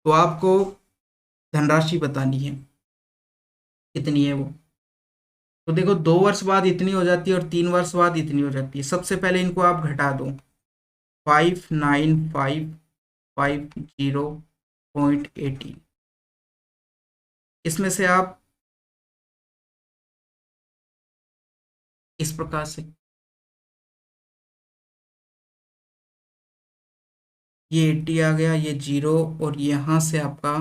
[SPEAKER 1] तो आपको धनराशि बतानी है कितनी है वो। तो देखो, 2 वर्ष बाद इतनी हो जाती है और 3 वर्ष बाद इतनी हो जाती है। सबसे पहले इनको आप घटा दो, 59550.18, इसमें से आप इस प्रकार से, ये 80 आ गया, ये जीरो, और यहाँ से आपका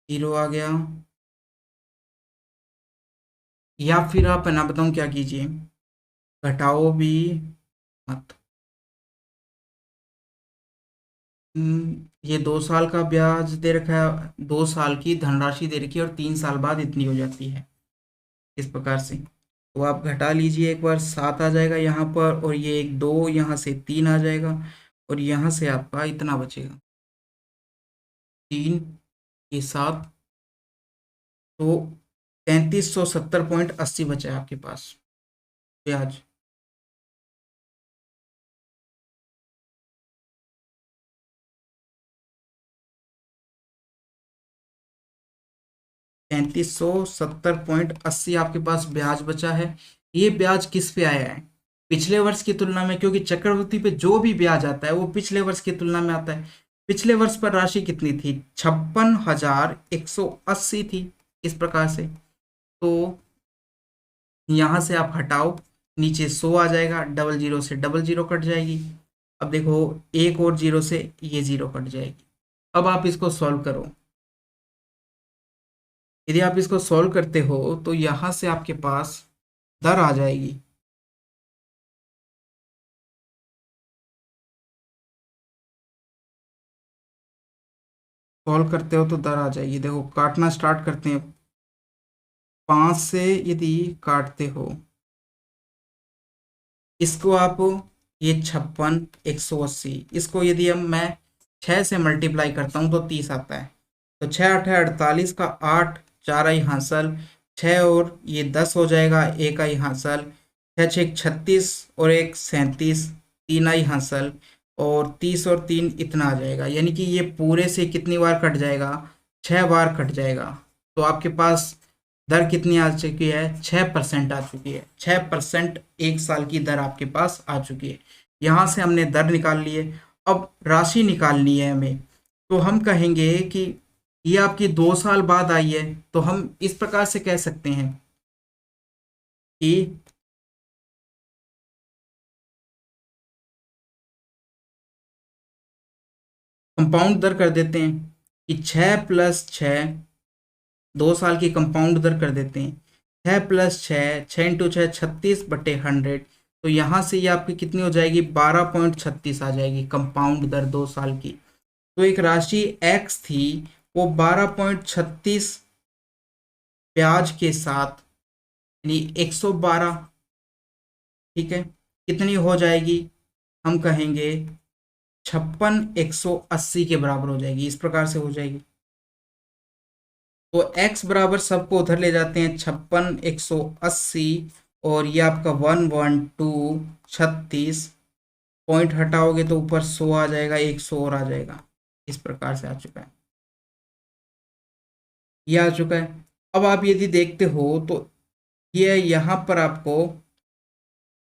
[SPEAKER 1] जीरो आ गया। या फिर आप, है ना, बताऊँ क्या कीजिए, घटाओ भी मत। ये 2 साल का ब्याज दे रखा है, 2 साल की धनराशि दे रखी है, और 3 साल बाद इतनी हो जाती है, इस प्रकार से। तो आप घटा लीजिए एक बार, 7 आ जाएगा यहाँ पर, और ये एक 2, यहाँ से 3 आ जाएगा, और यहाँ से आपका इतना बचेगा 3, ये 7, तो 3370.80 बचा है आपके पास ब्याज। तैंतीस सौ 70.80 आपके पास ब्याज बचा है। ये ब्याज किस पे आया है? पिछले वर्ष की तुलना में, क्योंकि चक्रवृद्धि पे जो भी ब्याज आता है वो पिछले वर्ष की तुलना में आता है। पिछले वर्ष पर राशि कितनी थी? 56,180 थी, इस प्रकार से। तो यहाँ से आप हटाओ, नीचे 100 आ जाएगा, डबल जीरो से डबल जीरो कट जाएगी। अब देखो, एक और जीरो से ये जीरो कट जाएगी। अब आप इसको सॉल्व करो। यदि आप इसको सॉल्व करते हो तो यहाँ से आपके पास दर आ जाएगी, सॉल्व करते हो तो दर आ जाएगी। देखो, काटना स्टार्ट करते हैं। 5 से यदि काटते हो इसको आप, ये 56,180, इसको यदि हम मैं 6 से मल्टीप्लाई करता हूँ तो 30 आता है। तो 6 8 48 का 8, 4 आई हासिल, 6 और ये 10 हो जाएगा, 1 आई हासिल, 6 6 36, और 1 37, 3 आई हासिल, और 30 और 3 इतना आ जाएगा। यानी कि ये पूरे से कितनी बार कट जाएगा? 6 बार कट जाएगा। तो आपके पास दर कितनी आ चुकी है? 6% आ चुकी है। 6% एक साल की दर आपके पास आ चुकी है। यहाँ से हमने दर निकाल ली है। अब राशि निकालनी है हमें, तो हम कहेंगे कि ये आपकी 2 साल बाद आई है, तो हम इस प्रकार से कह सकते हैं कि कंपाउंड दर कर देते हैं कि 6+6, 2 साल की कंपाउंड दर कर देते हैं। 6+6, 6 × 6 36/100। तो यहाँ से ये आपकी कितनी हो जाएगी, 12.36 आ जाएगी कंपाउंड दर 2 साल की। तो एक राशि x थी, वो 12.36 ब्याज के साथ, यानी 112, ठीक है, कितनी हो जाएगी, हम कहेंगे 56,180 के बराबर हो जाएगी। इस प्रकार से हो जाएगी। तो x बराबर सबको उधर ले जाते हैं, 56,180, और ये आपका 11236, पॉइंट हटाओगे तो ऊपर 100 आ जाएगा, 100 और आ जाएगा। इस प्रकार से आ चुका है, ये आ चुका है। अब आप यदि देखते हो तो ये यहाँ पर आपको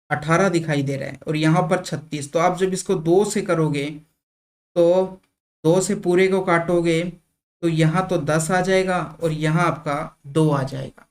[SPEAKER 1] 18 दिखाई दे रहा है और यहाँ पर 36। तो आप जब इसको 2 से करोगे, तो 2 से पूरे को काटोगे तो यहाँ तो 10 आ जाएगा और यहाँ आपका 2 आ जाएगा।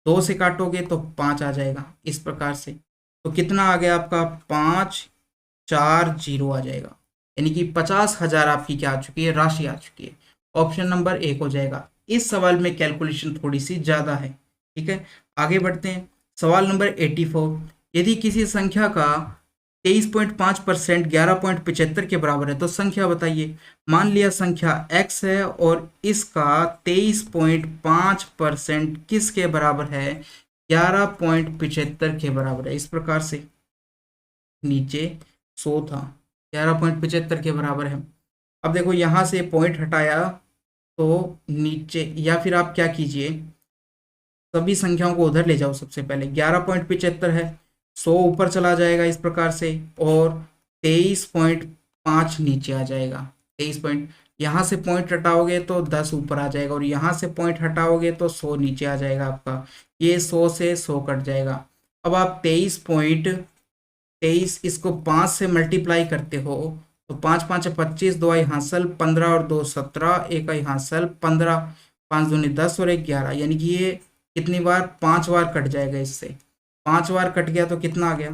[SPEAKER 1] 2 से काटोगे तो 5 आ जाएगा। इस प्रकार से तो कितना आ गया आपका, 540 आ जाएगा, यानी कि 50,000 आपकी क्या आ चुकी है, राशि आ चुकी है। ऑप्शन नंबर 1 हो जाएगा। इस सवाल में कैलकुलेशन थोड़ी सी ज़्यादा है, ठीक है। आगे बढ़ते हैं। सवाल नंबर 84। यदि किसी संख्या का 23.5% 11.75 के बराबर है तो संख्या बताइए। मान लिया संख्या x है और इसका 23.5% किसके बराबर है, 11.75 के बराबर है। इस प्रकार से नीचे 100 था, 11.75 के बराबर है। अब देखो यहाँ से पॉइंट हटाया तो नीचे, या फिर आप क्या कीजिए, सभी संख्याओं को उधर ले जाओ। सबसे पहले 11.75 है, 100 ऊपर चला जाएगा इस प्रकार से, और 23.5 नीचे आ जाएगा। 23 पॉइंट, यहाँ से पॉइंट हटाओगे तो 10 ऊपर आ जाएगा, और यहाँ से पॉइंट हटाओगे तो 100 नीचे आ जाएगा आपका। ये 100 से 100 कट जाएगा। अब आप 23 इसको 5 से मल्टीप्लाई करते हो तो 5 × 5 = 25, 2 आई हासिल 15 और 2 17, 1 आई हासिल 15, 5 दूनी 10 और 1 11, यानी कि ये कितनी बार, 5 बार कट जाएगा। इससे 5 बार कट गया तो कितना आ गया,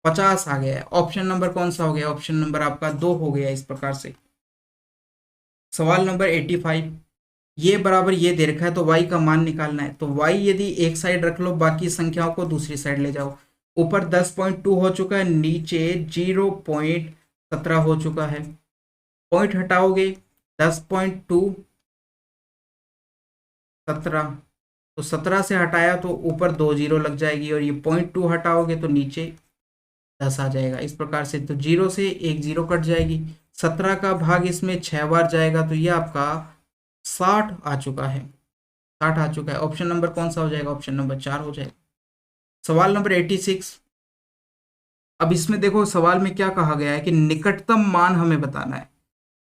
[SPEAKER 1] 50 आ गया है। ऑप्शन नंबर कौन सा हो गया, ऑप्शन नंबर आपका 2 हो गया। इस प्रकार से सवाल नंबर 85। ये बराबर ये दे रखा है तो y का मान निकालना है। तो y यदि एक साइड रख लो, बाकी संख्याओं को दूसरी साइड ले जाओ। ऊपर 10.2 हो चुका है, नीचे 0.17 हो चुका है। पॉइंट हटाओगे 10.2 17, तो 17 से हटाया तो ऊपर 2 जीरो लग जाएगी, और ये 0.2 हटाओगे तो नीचे 10 आ जाएगा। इस प्रकार से तो 0 से 1 जीरो कट जाएगी। 17 का भाग इसमें 6 बार जाएगा, तो ये आपका 60 आ चुका है। 60 आ चुका है। ऑप्शन नंबर कौन सा हो जाएगा, ऑप्शन नंबर 4 हो जाएगा। सवाल नंबर 86। अब इसमें देखो सवाल में क्या कहा गया है कि निकटतम मान हमें बताना है।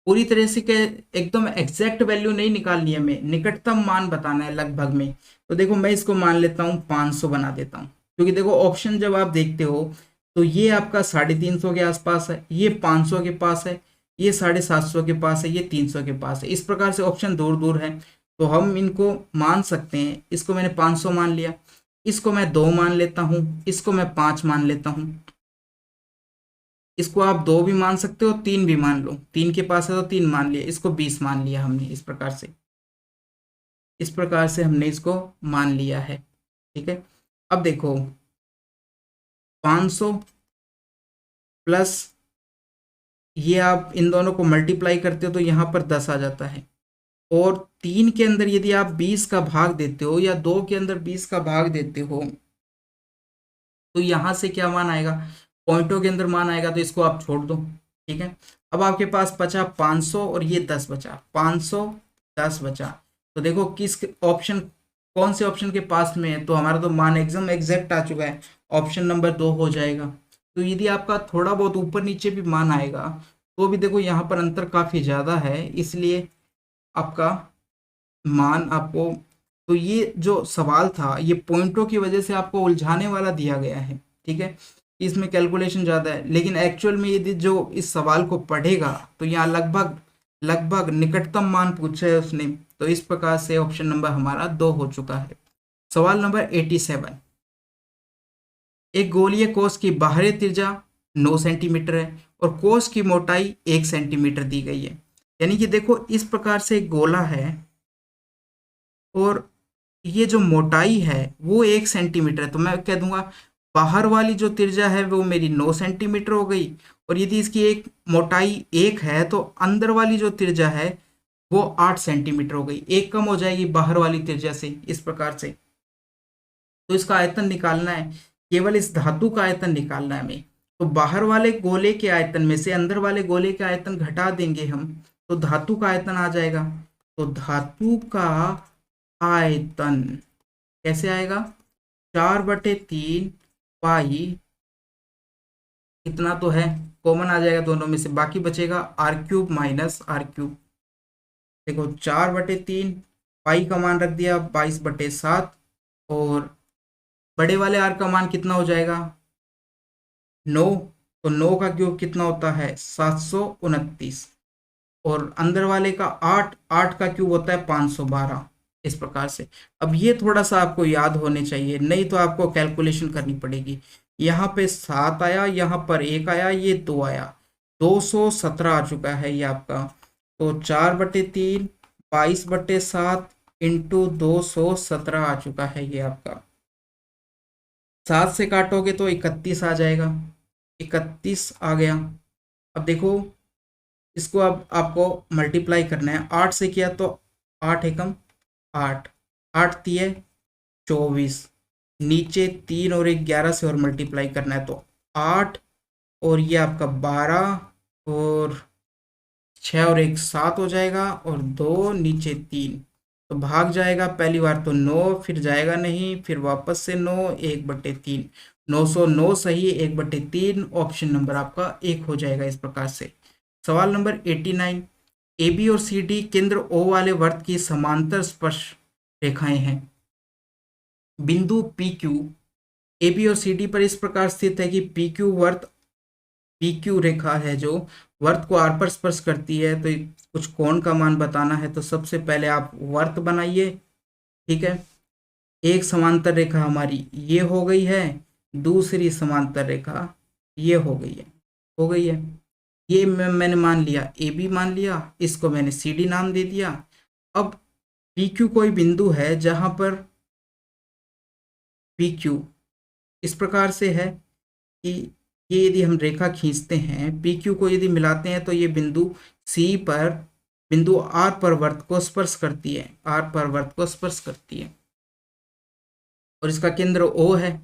[SPEAKER 1] पूरी तरह से के एकदम एग्जैक्ट वैल्यू नहीं निकालनी है, हमें निकटतम मान बताना है लगभग में। तो देखो मैं इसको मान लेता हूँ 500 बना देता हूँ, क्योंकि देखो ऑप्शन जब आप देखते हो तो ये आपका 350 के आसपास है, ये 500 के पास है, ये 750 के पास है, ये 300 के पास है। इस प्रकार से ऑप्शन दूर दूर है, तो हम इनको मान सकते हैं। इसको मैंने 500 मान लिया, इसको मैं 2 मान लेता हूँ, इसको मैं 5 मान लेता हूँ। इसको आप 2 भी मान सकते हो, 3 भी मान लो, 3 के पास है तो 3 मान लिया, इसको 20 मान लिया हमने। इस प्रकार से हमने इसको मान लिया है, ठीक है। अब देखो 500 प्लस ये आप इन दोनों को मल्टीप्लाई करते हो तो यहाँ पर 10 आ जाता है, और 3 के अंदर यदि आप 20 का भाग देते हो या 2 के अंदर 20 का भाग देते हो तो यहाँ से क्या मान आएगा, पॉइंटों के अंदर मान आएगा, तो इसको आप छोड़ दो, ठीक है। अब आपके पास बचा 500 और ये 10 बचा, 500 10 बचा। तो देखो किस ऑप्शन, कौन से ऑप्शन के पास में है, तो हमारा तो मान एकदम एग्जैक्ट आ चुका है, ऑप्शन नंबर 2 हो जाएगा। तो यदि आपका थोड़ा बहुत ऊपर नीचे भी मान आएगा तो भी देखो यहाँ पर अंतर काफ़ी ज़्यादा है, इसलिए आपका मान आपको, तो ये जो सवाल था ये पॉइंटों की वजह से आपको उलझाने वाला दिया गया है, ठीक है। इसमें कैलकुलेशन ज़्यादा है, लेकिन एक्चुअल में यदि जो इस सवाल को पढ़ेगा तो यहाँ लगभग लगभग निकटतम मान पूछा है उसने। तो इस प्रकार से ऑप्शन नंबर हमारा 2 हो चुका है। सवाल नंबर 87। एक गोलीय कोश की बाहरी त्रिज्या 9 सेंटीमीटर है और कोश की मोटाई 1 सेंटीमीटर दी गई है। यानी कि देखो इस प्रकार से एक गोला है और ये जो मोटाई है वो 1 सेंटीमीटर है, तो मैं कह दूंगा बाहर वाली जो त्रिज्या है वो मेरी 9 सेंटीमीटर हो गई। और यदि इसकी एक मोटाई 1 है तो अंदर वाली जो त्रिज्या है वो 8 सेंटीमीटर हो गई, एक कम हो जाएगी बाहर वाली त्रिज्या से इस प्रकार से। तो इसका आयतन निकालना है, केवल इस धातु का आयतन निकालना है हमें। तो बाहर वाले गोले के आयतन में से अंदर वाले गोले के आयतन घटा देंगे हम, तो धातु का आयतन आ जाएगा। तो धातु का आयतन कैसे आएगा? 4/3 पाई, इतना तो है, कॉमन आ जाएगा दोनों में से, बाकी बचेगा r³ माइनस r³। देखो 4/3 पाई का मान रख दिया 22/7, और बड़े वाले r का मान कितना हो जाएगा? 9। तो 9 का क्यूब कितना होता है? 729। और अंदर वाले का 8, 8 का क्यूब होता है 512। इस प्रकार से अब ये थोड़ा सा आपको याद होने चाहिए, नहीं तो आपको कैलकुलेशन करनी पड़ेगी। यहाँ पे 7 आया, यहाँ पर 1 आया, ये 2 आया, 217 आ चुका है ये आपका। तो 4/3 22/7 इंटू 217 आ चुका है ये आपका। 7 से काटोगे तो 31 आ जाएगा, 31 आ गया। अब देखो इसको अब आपको मल्टीप्लाई करना है, 8 से किया तो 8 एकम 8, 8 तिये 24, नीचे 3 और 1 11 से और मल्टीप्लाई करना है तो 8, और ये आपका 12, और 6 और 1 7 हो जाएगा, और 2 नीचे 3, तो भाग जाएगा पहली बार तो 9, फिर जाएगा नहीं, फिर वापस से 9, 1/3, 909 सही, 1/3, ऑप्शन नंबर आपका 1 हो जाएगा इस प्रकार से। सवाल नंबर 89। ए बी और सी डी केंद्र ओ वाले वर्त की समांतर स्पर्श रेखाएं हैं। बिंदु पी क्यू ए बी और सी डी पर इस प्रकार स्थित है कि पी क्यू रेखा है जो वर्त को आर पर स्पर्श करती है। तो कुछ कोण का मान बताना है, तो सबसे पहले आप वर्त बनाइए, ठीक है। एक समांतर रेखा हमारी ये हो गई है, दूसरी समांतर रेखा ये हो गई है। ये मैंने मान लिया ए बी मान लिया, इसको मैंने सी डी नाम दे दिया। अब पी क्यू कोई बिंदु है जहां पर पी क्यू इस प्रकार से है कि ये यदि हम रेखा खींचते हैं, पी क्यू को यदि मिलाते हैं तो ये बिंदु सी पर, बिंदु आर पर वर्त को स्पर्श करती है, आर पर वर्त को स्पर्श करती है, और इसका केंद्र ओ है।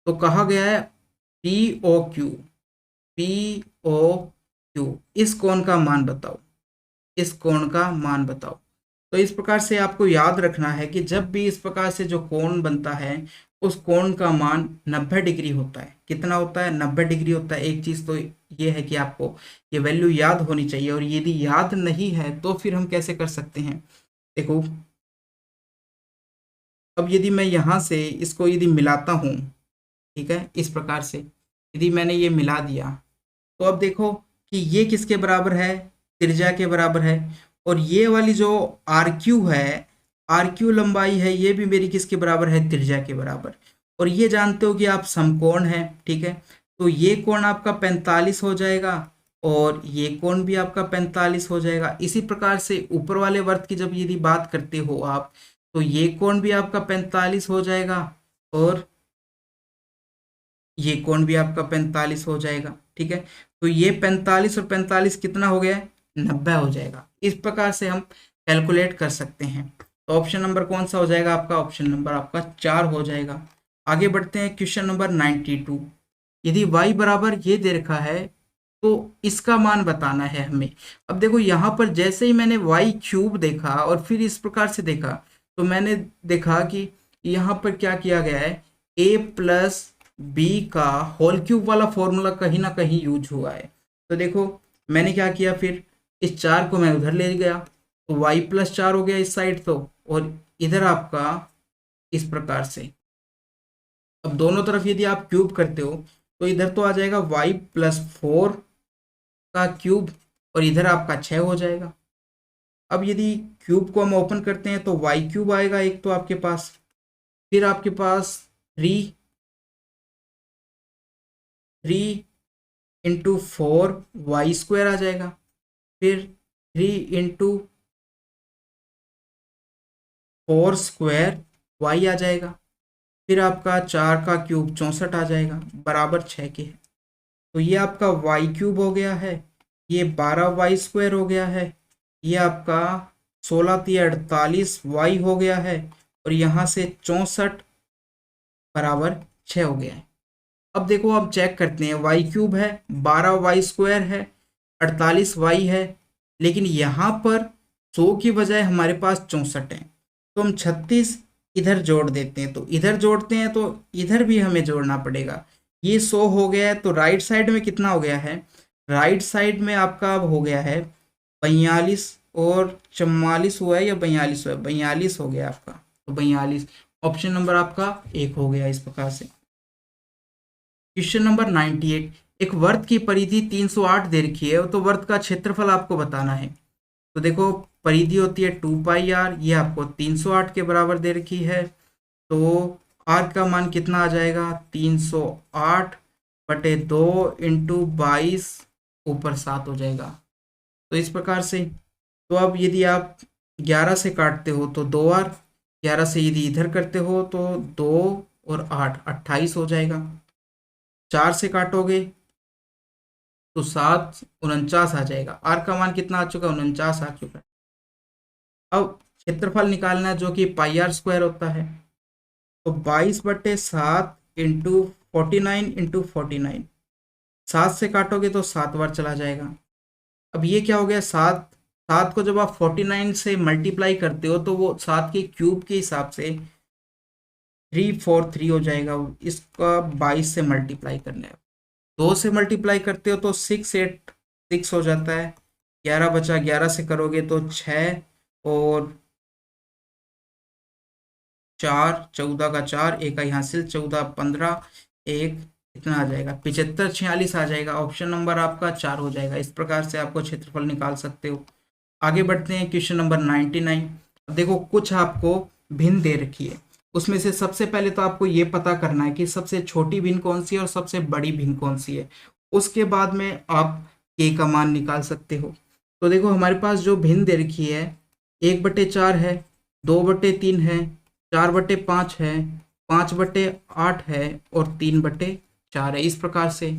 [SPEAKER 1] तो कहा गया है P O Q, P O Q, इस कोण का मान बताओ, इस कोण का मान बताओ। तो इस प्रकार से आपको याद रखना है कि जब भी इस प्रकार से जो कोण बनता है उस कोण का मान 90 डिग्री होता है। कितना होता है? 90 डिग्री होता है। एक चीज तो ये है कि आपको ये वैल्यू याद होनी चाहिए, और यदि याद नहीं है तो फिर हम कैसे कर सकते हैं? देखो अब यदि मैं यहाँ से इसको यदि मिलाता हूँ, ठीक है, इस प्रकार से यदि मैंने ये मिला दिया, तो अब देखो कि ये किसके बराबर है? त्रिज्या के बराबर है। और ये वाली जो आर क्यू है, आर क्यू लंबाई है, ये भी मेरी किसके बराबर है? त्रिज्या के बराबर। और ये जानते हो कि आप समकोण है, ठीक है। तो ये कोण आपका 45 हो जाएगा, और ये कोण भी आपका 45 हो जाएगा। इसी प्रकार से ऊपर वाले वर्त की जब यदि बात करते हो आप, तो ये कोण भी आपका 45 हो जाएगा, और ये कोण भी आपका 45 हो जाएगा, ठीक है। तो ये 45 और 45 कितना हो गया? 90 हो जाएगा। इस प्रकार से हम कैलकुलेट कर सकते हैं। तो ऑप्शन नंबर कौन सा हो जाएगा आपका? ऑप्शन नंबर आपका 4 हो जाएगा। आगे बढ़ते हैं, क्वेश्चन नंबर 92। यदि y बराबर ये दे रखा है तो इसका मान बताना है हमें। अब देखो यहाँ पर जैसे ही मैंने y³ देखा और फिर इस प्रकार से देखा, तो मैंने देखा कि यहाँ पर क्या किया गया है, a+b का होल क्यूब वाला फॉर्मूला कहीं ना कहीं यूज हुआ है। तो देखो मैंने क्या किया, फिर इस 4 को मैं उधर ले गया, तो y+4 हो गया इस साइड, तो और इधर आपका इस प्रकार से। अब दोनों तरफ यदि आप क्यूब करते हो तो इधर तो आ जाएगा y+4 का क्यूब, और इधर आपका 6 हो जाएगा। अब यदि क्यूब को हम ओपन करते हैं तो वाई क्यूब आएगा एक तो आपके पास, फिर आपके पास 3 × 4 y² आ जाएगा, फिर 3 × 4² आ जाएगा, फिर आपका 4 का क्यूब 64 आ जाएगा बराबर 6 के है। तो ये आपका वाई क्यूब हो गया है, ये 12y² हो गया है, ये आपका 16×3 = 48 y हो गया है, और यहाँ से 64 बराबर 6 हो गया है। अब देखो आप चेक करते हैं, वाई क्यूब है, 12y² है, 48y है, लेकिन यहाँ पर 100 की बजाय हमारे पास 64 है, तो हम 36 इधर जोड़ देते हैं, तो इधर जोड़ते हैं तो इधर भी हमें जोड़ना पड़ेगा। ये 100 हो गया है, तो राइट साइड में कितना हो गया है, राइट साइड में आपका अब हो गया है 42 और 44 हुआ है या 42 हुआ है, 42 हो गया आपका, तो 42 ऑप्शन नंबर आपका 1 हो गया इस प्रकार से। क्वेश्चन नंबर 98, एक वर्त की परिधि 308 दे रखी है, तो वर्त का क्षेत्रफल आपको बताना है। तो देखो परिधि होती है 2πr, ये आपको 308 के बराबर दे रखी है, तो r का मान कितना आ जाएगा, 308/2 × 22 ऊपर 7 हो जाएगा। तो इस प्रकार से, तो अब यदि आप 11 से काटते हो तो 2r, 11 से यदि इधर करते हो तो 2 और 8 28 हो जाएगा, 4 से काटोगे तो 7 49 आ जाएगा। आर का मान कितना आ चुका है, 49 आ चुका है। अब क्षेत्रफल निकालना है जो कि πr² होता है, तो 22/7 × 49 × 49, 7 से काटोगे तो 7 बार चला जाएगा। अब ये क्या हो गया, 7 7 को जब आप 49 से मल्टीप्लाई करते हो तो वो 7 के क्यूब के हिसाब से 343 हो जाएगा, इसका 22 से मल्टीप्लाई करना है। 2 से मल्टीप्लाई करते हो तो 6 हो जाता है, 11 बचा, 11 से करोगे तो 6 और 4, 14 का 4, एक आई हासिल, 14 15, एक इतना आ जाएगा 75 46 आ जाएगा। ऑप्शन नंबर आपका 4 हो जाएगा। इस प्रकार से आपको क्षेत्रफल निकाल सकते हो। आगे बढ़ते हैं क्वेश्चन नंबर 99। अब देखो कुछ आपको भिन्न दे रखी है, उसमें से सबसे पहले तो आपको ये पता करना है कि सबसे छोटी भिन्न कौन सी है और सबसे बड़ी भिन्न कौन सी है, उसके बाद में आप k का मान निकाल सकते हो। तो देखो हमारे पास जो भिन्न दे रखी है 1/4 है, 2/3 है, 4/5 है, 5/8 है और 3/4 है, इस प्रकार से।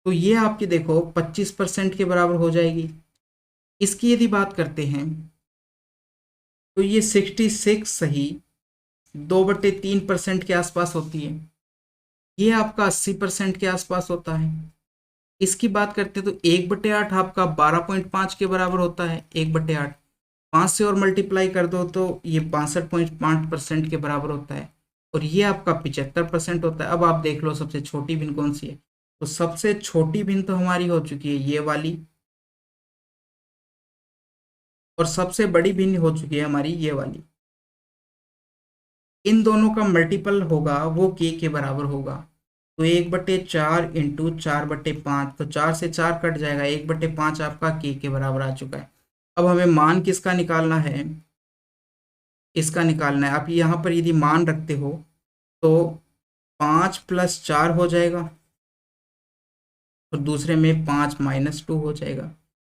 [SPEAKER 1] तो ये आपकी देखो 25% के बराबर हो जाएगी। इसकी यदि बात करते हैं तो ये 66 सही 2/3% के आसपास होती है, ये आपका 80% के आसपास होता है। इसकी बात करते हैं तो 1/8 आपका 12.5 के बराबर होता है, 1/8 5 से और मल्टीप्लाई कर दो तो ये 62.5% के बराबर होता है, और ये आपका 75% होता है। अब आप देख लो सबसे छोटी भिन्न कौन सी है, तो सबसे छोटी भिन्न तो हमारी हो चुकी है ये वाली, और सबसे बड़ी भिन्न हो चुकी है हमारी ये वाली। इन दोनों का मल्टीपल होगा वो के बराबर होगा, तो 1/4 × 4/5, तो 4 से 4 कट जाएगा, 1/5 आपका के बराबर आ चुका है। अब हमें मान किसका निकालना है, इसका निकालना है। आप यहाँ पर यदि मान रखते हो तो 5 + 4 हो जाएगा, और दूसरे में 5 - 2 हो जाएगा,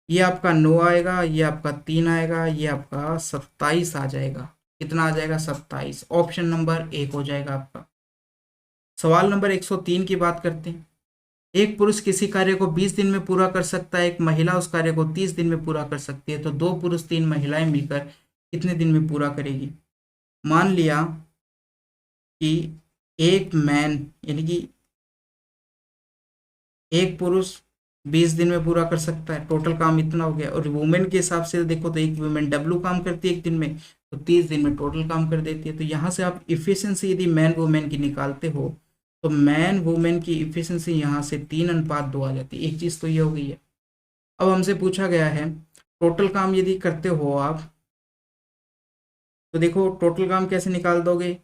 [SPEAKER 1] ये आपका 9 आएगा, ये आपका 3 आएगा, ये आपका 27 आ जाएगा। कितना आ जाएगा, 27। ऑप्शन नंबर 1 हो जाएगा आपका। सवाल नंबर 103 की बात करते हैं। एक पुरुष किसी कार्य को 20 दिन में पूरा कर सकता है, एक महिला उस कार्य को 30 दिन में पूरा कर सकती है, तो 2 पुरुष 3 महिलाएं मिलकर कितने दिन में पूरा करेगी। मान लिया कि एक मैन यानी कि एक पुरुष 20 दिन में पूरा कर सकता है, टोटल काम इतना हो गया, और वुमेन के हिसाब से देखो तो एक वुमेन डब्लू काम करती है एक दिन में, तो 30 दिन में टोटल काम कर देती है। तो यहाँ से आप इफिशियंसी यदि मैन वुमेन की निकालते हो तो मैन वुमेन की इफिशियंसी यहाँ से 3:2 आ जाती है। एक चीज़ तो ये हो गई है। अब हमसे पूछा गया है टोटल काम यदि करते हो आप, तो देखो टोटल काम कैसे निकाल दोगे,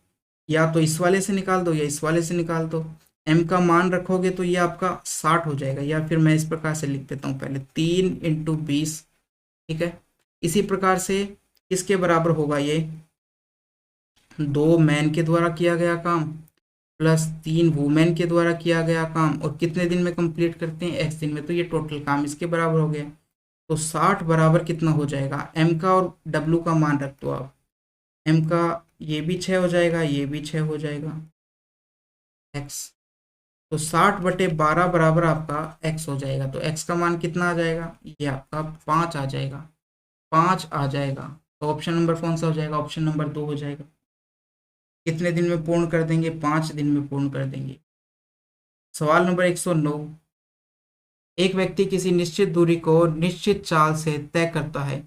[SPEAKER 1] या तो इस वाले से निकाल दो या इस वाले से निकाल दो। m का मान रखोगे तो ये आपका 60 हो जाएगा, या फिर मैं इस प्रकार से लिख देता हूँ पहले 3 × 20, ठीक है। इसी प्रकार से इसके बराबर होगा ये 2 मैन के द्वारा किया गया काम प्लस 3 वुमेन के द्वारा किया गया काम, और कितने दिन में कंप्लीट करते हैं, x दिन में, तो ये टोटल काम इसके बराबर हो गया। तो 60 बराबर कितना हो जाएगा, m का और w का मान रख दो आप। m का ये भी 6 हो जाएगा, ये भी 6 हो जाएगा, x। तो 60/12 बराबर आपका x हो जाएगा। तो x का मान कितना आ जाएगा, ये आपका 5 आ जाएगा, 5 आ जाएगा। तो ऑप्शन नंबर कौन सा हो जाएगा, ऑप्शन नंबर 2 हो जाएगा। कितने दिन में पूर्ण कर देंगे, 5 दिन में पूर्ण कर देंगे। सवाल नंबर 109, एक व्यक्ति किसी निश्चित दूरी को निश्चित चाल से तय करता है।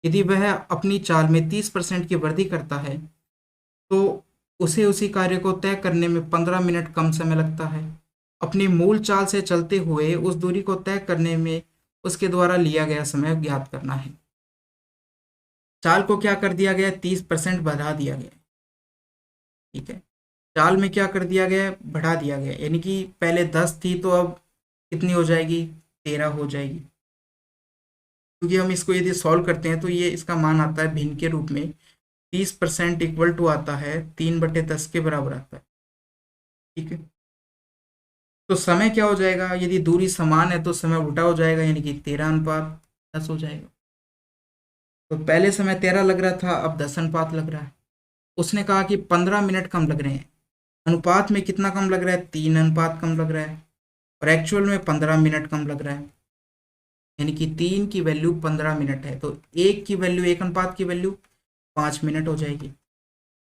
[SPEAKER 1] यदि वह अपनी चाल में 30% की वृद्धि करता है तो उसे उसी कार्य को तय करने में 15 मिनट कम समय लगता है। अपनी मूल चाल से चलते हुए उस दूरी को तय करने में उसके द्वारा लिया गया समय ज्ञात करना है। चाल को क्या कर दिया गया, 30% बढ़ा दिया गया, ठीक है। चाल में क्या कर दिया गया, बढ़ा दिया गया, यानी कि पहले 10 थी तो अब कितनी हो जाएगी, 13 हो जाएगी। क्योंकि हम इसको यदि सॉल्व करते हैं तो ये इसका मान आता है भिन्न के रूप में, 30% इक्वल टू आता है 3/10 के बराबर आता है, ठीक है। तो समय क्या हो जाएगा, यदि दूरी समान है तो समय उल्टा हो जाएगा, यानी कि 13:10 हो जाएगा। तो पहले समय 13 लग रहा था, अब 10 अनुपात लग रहा है। उसने कहा कि 15 मिनट कम लग रहे हैं, अनुपात में कितना कम लग रहा है, 3 अनुपात कम लग रहा है, और एक्चुअल में 15 मिनट कम लग रहा है, यानी कि 3 की वैल्यू 15 मिनट है। तो एक की वैल्यू, एक अनुपात की वैल्यू 5 मिनट हो जाएगी,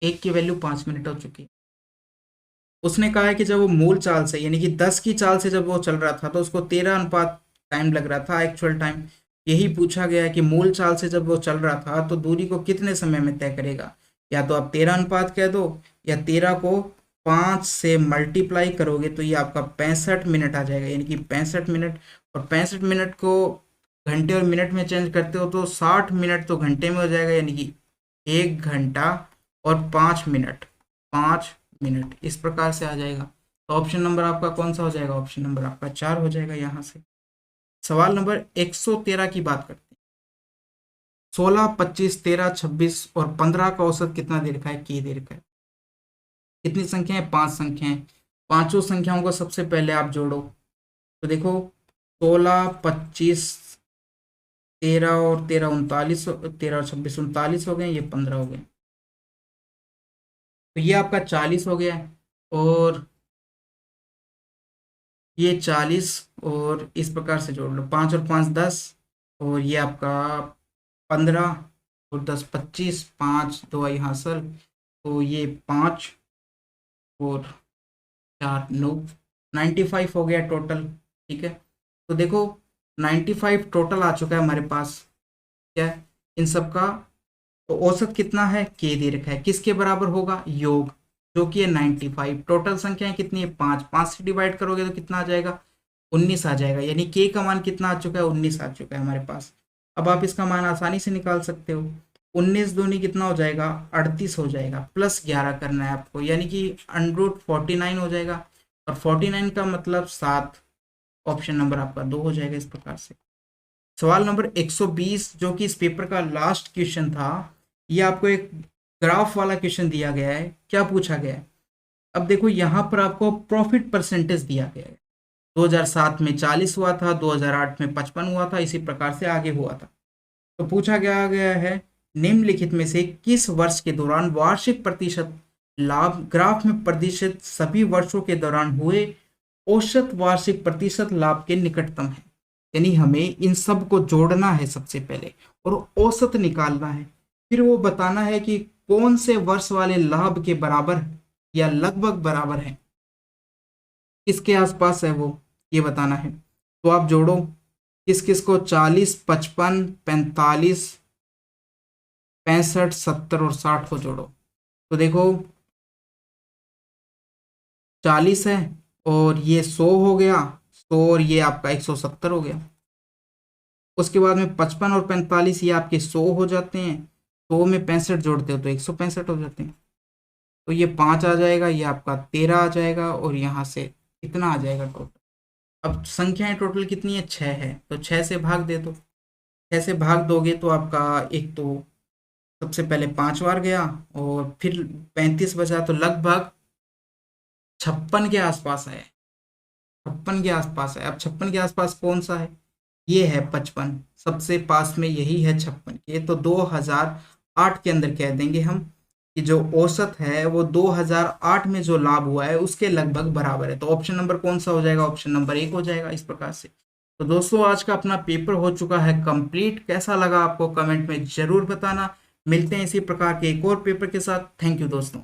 [SPEAKER 1] एक की वैल्यू 5 मिनट हो चुकी है। उसने कहा है कि जब वो मूल चाल से, यानी कि 10 की चाल से जब वो चल रहा था तो उसको 13 अनुपात टाइम लग रहा था, एक्चुअल टाइम। यही पूछा गया है कि मूल चाल से जब वो चल रहा था तो दूरी को कितने समय में तय करेगा। या तो आप 13 अनुपात कह दो, या 13 को 5 से मल्टीप्लाई करोगे तो ये आपका 65 मिनट आ जाएगा, यानी कि 65 मिनट। और 65 मिनट को घंटे और मिनट में चेंज करते हो तो 60 मिनट तो घंटे में हो जाएगा, यानी कि 1 घंटा और 5 मिनट, 5 मिनट, इस प्रकार से आ जाएगा। तो ऑप्शन नंबर आपका कौन सा हो जाएगा, ऑप्शन नंबर आपका 4 हो जाएगा यहाँ से। सवाल नंबर 113 की बात करते हैं। 16, 25, 13, 26 और 15 का औसत कितना दे रखा है, के दे रखा है। कितनी संख्या है, 5 संख्या है। पांचों संख्याओं को सबसे पहले आप जोड़ो, तो देखो 16, 25, 13 और 13 39, 13 और 26 39 हो गए, ये 15 हो गए, तो ये आपका 40 हो गया। और ये 40, और इस प्रकार से जोड़ लो, 5 और 5 10, और ये आपका 15 और 10 25, 5 2 आई हासिल, तो ये 5 और 4 9, 95 हो गया टोटल, ठीक है। तो देखो 95 टोटल आ चुका है हमारे पास, क्या है इन सब का। तो औसत कितना है, के दे रखा है, किसके बराबर होगा, योग, जो कि है 95। टोटल संख्याएं कितनी है, 5, 5 से डिवाइड करोगे तो कितना आ जाएगा, 19 आ जाएगा, यानी के का मान कितना आ चुका है, 19 आ चुका है हमारे पास। अब आप इसका मान आसानी से निकाल सकते हो, 19 दूनी कितना हो जाएगा, 38 हो जाएगा, प्लस 11 करना है आपको, यानी कि √49 हो जाएगा, और 49 का मतलब 7। ऑप्शन नंबर आपका 2 हो जाएगा इस प्रकार से। सवाल नंबर 120 जो कि इस पेपर का लास्ट क्वेश्चन था, ये आपको एक ग्राफ वाला क्वेश्चन दिया गया है। क्या पूछा गया है, अब देखो यहाँ पर आपको प्रॉफिट परसेंटेज दिया गया है। 2007 में 40 हुआ था, 2008 में 55 हुआ था, इसी प्रकार से आगे हुआ था। तो पूछा गया है निम्नलिखित में से किस वर्ष के दौरान वार्षिक प्रतिशत लाभ ग्राफ में प्रतिशत सभी वर्षों के दौरान हुए औसत वार्षिक प्रतिशत लाभ के निकटतम है। यानी हमें इन सब को जोड़ना है सबसे पहले, और औसत निकालना है, फिर वो बताना है कि कौन से वर्ष वाले लाभ के बराबर या लगभग बराबर है, किसके आसपास है वो, ये बताना है। तो आप जोड़ो किस किस को, 40, 55, 45, 65, 70 और 60 को जोड़ो। तो देखो 40 है, और ये 100 हो गया, 100 और ये आपका 170 हो गया। उसके बाद में 55 और 45 ये आपके 100 हो जाते हैं, 100 में 65 जोड़ते हो तो 165 हो जाते हैं। तो ये 5 आ जाएगा, ये आपका 13 आ जाएगा, और यहाँ से इतना आ जाएगा टोटल। अब संख्याएं टोटल कितनी है, 6 है, तो 6 से भाग दे दो। 6 से भाग दोगे तो आपका एक तो सबसे पहले 5 बार गया और फिर 35 बचा, तो लगभग 56 के आसपास है। 56 के आसपास है। अब 56 के आसपास कौन सा है, ये है 55, सबसे पास में यही है 56। ये तो 2008 के अंदर कह देंगे हम कि जो औसत है वो 2008 में जो लाभ हुआ है उसके लगभग बराबर है। तो ऑप्शन नंबर कौन सा हो जाएगा, ऑप्शन नंबर 1 हो जाएगा इस प्रकार से। तो दोस्तों आज का अपना पेपर हो चुका है कंप्लीट। कैसा लगा आपको कमेंट में जरूर बताना। मिलते हैं इसी प्रकार के एक और पेपर के साथ। थैंक यू दोस्तों।